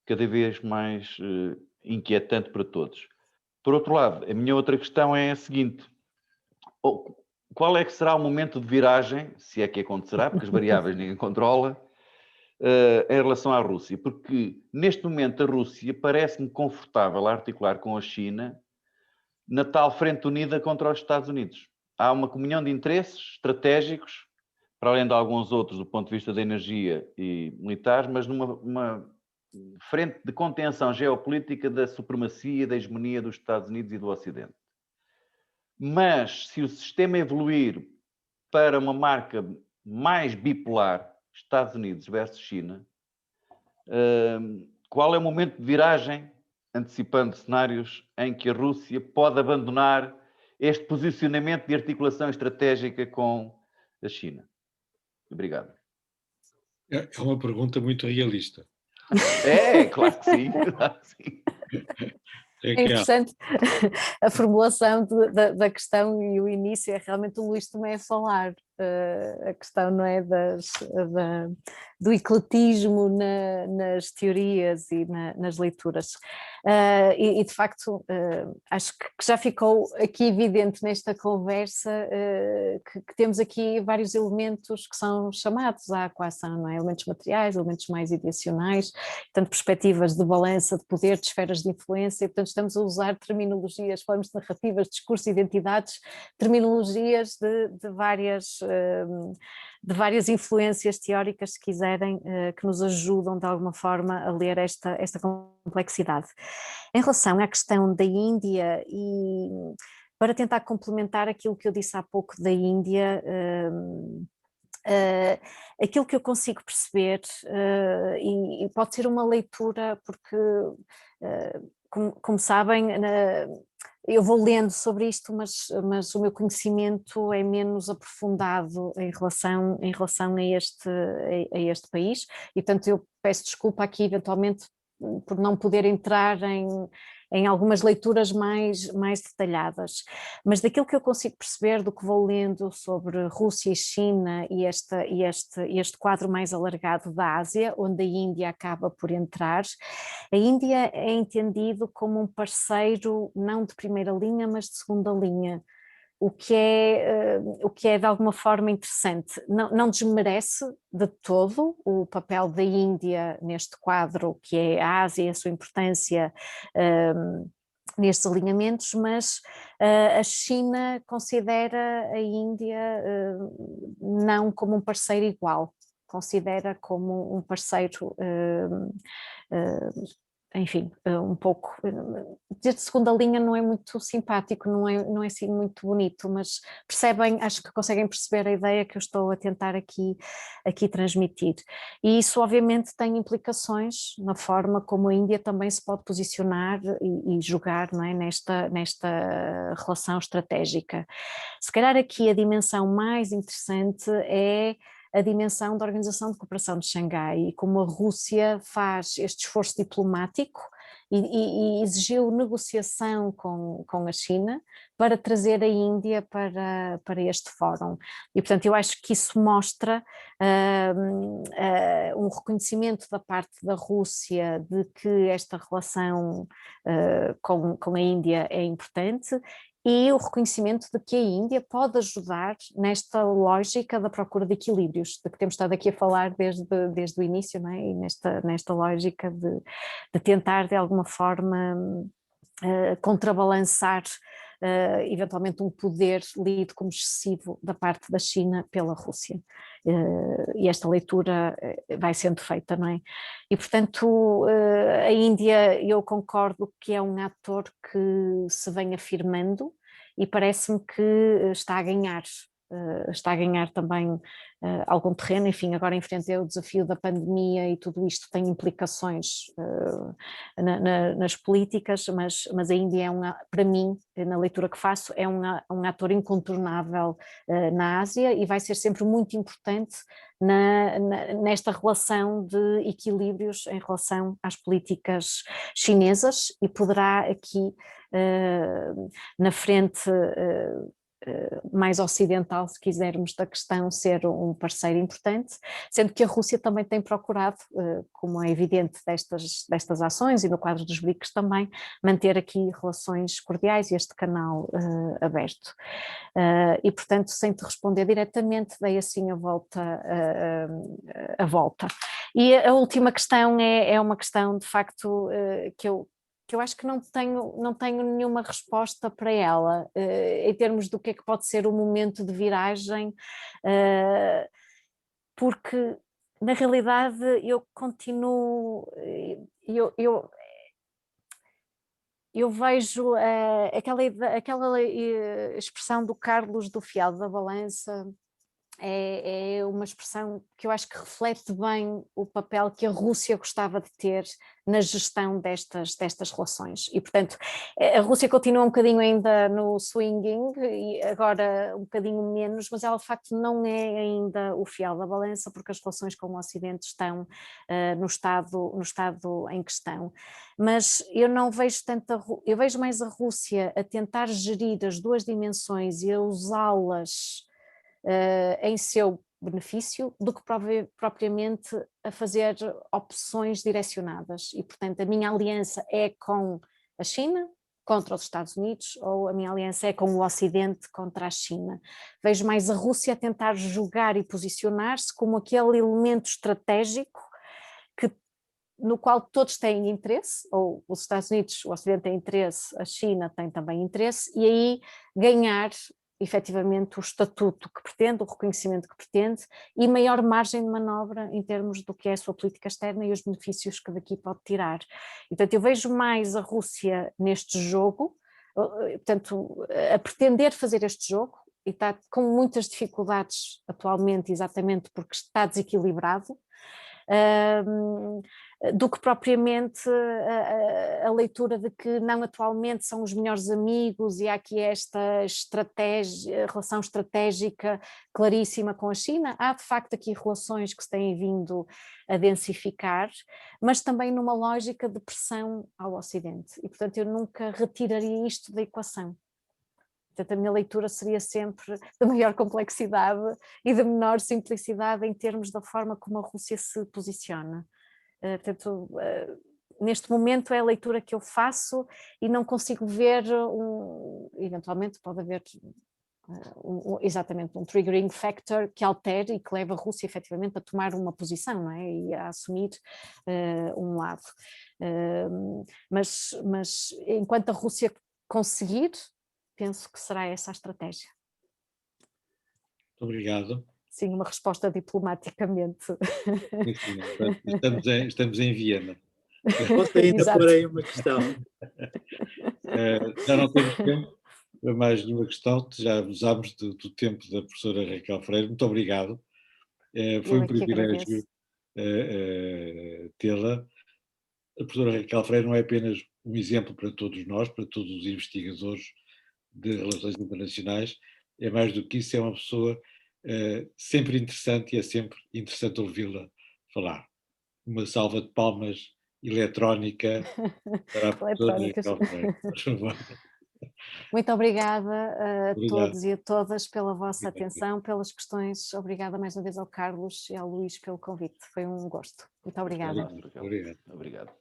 cada vez mais inquietante para todos. Por outro lado, a minha outra questão é a seguinte: qual é que será o momento de viragem, se é que acontecerá, porque as variáveis ninguém controla, em relação à Rússia? Porque neste momento a Rússia parece-me confortável a articular com a China na tal frente unida contra os Estados Unidos. Há uma comunhão de interesses estratégicos, para além de alguns outros do ponto de vista da energia e militares, mas numa frente de contenção geopolítica da supremacia e da hegemonia dos Estados Unidos e do Ocidente. Mas se o sistema evoluir para uma marca mais bipolar, Estados Unidos versus China, qual é o momento de viragem, antecipando cenários em que a Rússia pode abandonar este posicionamento de articulação estratégica com a China? Obrigado. É uma pergunta muito realista. Claro que sim. Claro que sim. É interessante a formulação da questão e o início é realmente o Luís Tomé a falar. A questão não é do ecletismo nas teorias e nas leituras. E de facto acho que já ficou aqui evidente nesta conversa que temos aqui vários elementos que são chamados à coação, não é? Elementos materiais, elementos mais ideacionais, portanto perspectivas de balança, de poder, de esferas de influência, e, portanto estamos a usar terminologias, formas de narrativas, discurso, identidades, terminologias de várias influências teóricas, se quiserem, que nos ajudam de alguma forma a ler esta complexidade. Em relação à questão da Índia, e para tentar complementar aquilo que eu disse há pouco da Índia, aquilo que eu consigo perceber, e pode ser uma leitura, porque, como sabem, eu vou lendo sobre isto, mas o meu conhecimento é menos aprofundado em relação a este país, e portanto eu peço desculpa aqui eventualmente por não poder entrar em algumas leituras mais detalhadas, mas daquilo que eu consigo perceber do que vou lendo sobre Rússia e China e este quadro mais alargado da Ásia, onde a Índia acaba por entrar, a Índia é entendido como um parceiro não de primeira linha, mas de segunda linha, o que é de alguma forma interessante. Não desmerece de todo o papel da Índia neste quadro, que é a Ásia e a sua importância nestes alinhamentos, mas a China considera a Índia não como um parceiro igual, considera como um parceiro enfim, um pouco, desde segunda linha não é muito simpático, não é assim muito bonito, mas percebem, acho que conseguem perceber a ideia que eu estou a tentar aqui transmitir. E isso obviamente tem implicações na forma como a Índia também se pode posicionar e jogar, não é, nesta relação estratégica. Se calhar aqui a dimensão mais interessante é a dimensão da Organização de Cooperação de Xangai e como a Rússia faz este esforço diplomático e exigiu negociação com a China para trazer a Índia para este fórum. E portanto eu acho que isso mostra um reconhecimento da parte da Rússia de que esta relação com a Índia é importante, e o reconhecimento de que a Índia pode ajudar nesta lógica da procura de equilíbrios, de que temos estado aqui a falar desde o início, não é? E nesta lógica de tentar de alguma forma contrabalançar eventualmente um poder lido como excessivo da parte da China pela Rússia. E esta leitura vai sendo feita, não é? E portanto a Índia, eu concordo que é um ator que se vem afirmando e parece-me que está a ganhar também algum terreno. Enfim, agora enfrentei o desafio da pandemia e tudo isto tem implicações nas políticas, mas a Índia para mim, na leitura que faço, é um ator incontornável na Ásia e vai ser sempre muito importante nesta relação de equilíbrios em relação às políticas chinesas, e poderá aqui na frente mais ocidental, se quisermos, da questão, ser um parceiro importante, sendo que a Rússia também tem procurado, como é evidente destas ações e no quadro dos BRICS também, manter aqui relações cordiais e este canal aberto. E portanto, sem te responder diretamente, dei assim a volta. E a última questão é uma questão de facto que eu acho que não tenho nenhuma resposta para ela, em termos do que é que pode ser o momento de viragem, porque na realidade eu continuo, eu vejo aquela expressão do Carlos do Fiel da Balança, é uma expressão que eu acho que reflete bem o papel que a Rússia gostava de ter na gestão destas relações. E, portanto, a Rússia continua um bocadinho ainda no swinging, e agora um bocadinho menos, mas ela de facto não é ainda o fiel da balança, porque as relações com o Ocidente estão no estado em que estão. Mas eu não vejo eu vejo mais a Rússia a tentar gerir as duas dimensões e a usá-las em seu benefício, do que propriamente a fazer opções direcionadas. E, portanto, a minha aliança é com a China contra os Estados Unidos, ou a minha aliança é com o Ocidente contra a China. Vejo mais a Rússia a tentar jogar e posicionar-se como aquele elemento estratégico no qual todos têm interesse, ou os Estados Unidos, o Ocidente tem interesse, a China tem também interesse, e aí ganhar efetivamente o estatuto que pretende, o reconhecimento que pretende, e maior margem de manobra em termos do que é a sua política externa e os benefícios que daqui pode tirar. E, portanto, eu vejo mais a Rússia neste jogo, portanto, a pretender fazer este jogo, e está com muitas dificuldades atualmente, exatamente porque está desequilibrado, do que propriamente a leitura de que não atualmente são os melhores amigos e há aqui esta relação estratégica claríssima com a China. Há de facto aqui relações que se têm vindo a densificar, mas também numa lógica de pressão ao Ocidente, e portanto eu nunca retiraria isto da equação. Portanto, a minha leitura seria sempre de maior complexidade e de menor simplicidade em termos da forma como a Rússia se posiciona. Portanto, neste momento é a leitura que eu faço e não consigo ver, eventualmente pode haver exatamente um triggering factor que altere e que leve a Rússia efetivamente a tomar uma posição, não é? E a assumir um lado. Mas enquanto a Rússia conseguir, penso que será essa a estratégia. Muito obrigado. Sim, uma resposta diplomaticamente. Estamos em Viena. Posso ainda pôr aí uma questão? Já não temos tempo para mais nenhuma questão, já usámos do tempo da professora Raquel Freire. Muito obrigado. Foi um privilégio tê-la. A professora Raquel Freire não é apenas um exemplo para todos nós, para todos os investigadores de relações internacionais, é mais do que isso, é uma pessoa sempre interessante, e é sempre interessante ouvi-la falar. Uma salva de palmas eletrónica para a professora Raquel Freire, por favor. Muito obrigada a Obrigado. todos e a todas pela vossa Obrigado. atenção, pelas questões. Obrigada mais uma vez ao Carlos e ao Luís pelo convite. Foi um gosto. Muito obrigada. Nosso, Raquel. Obrigado. Obrigado.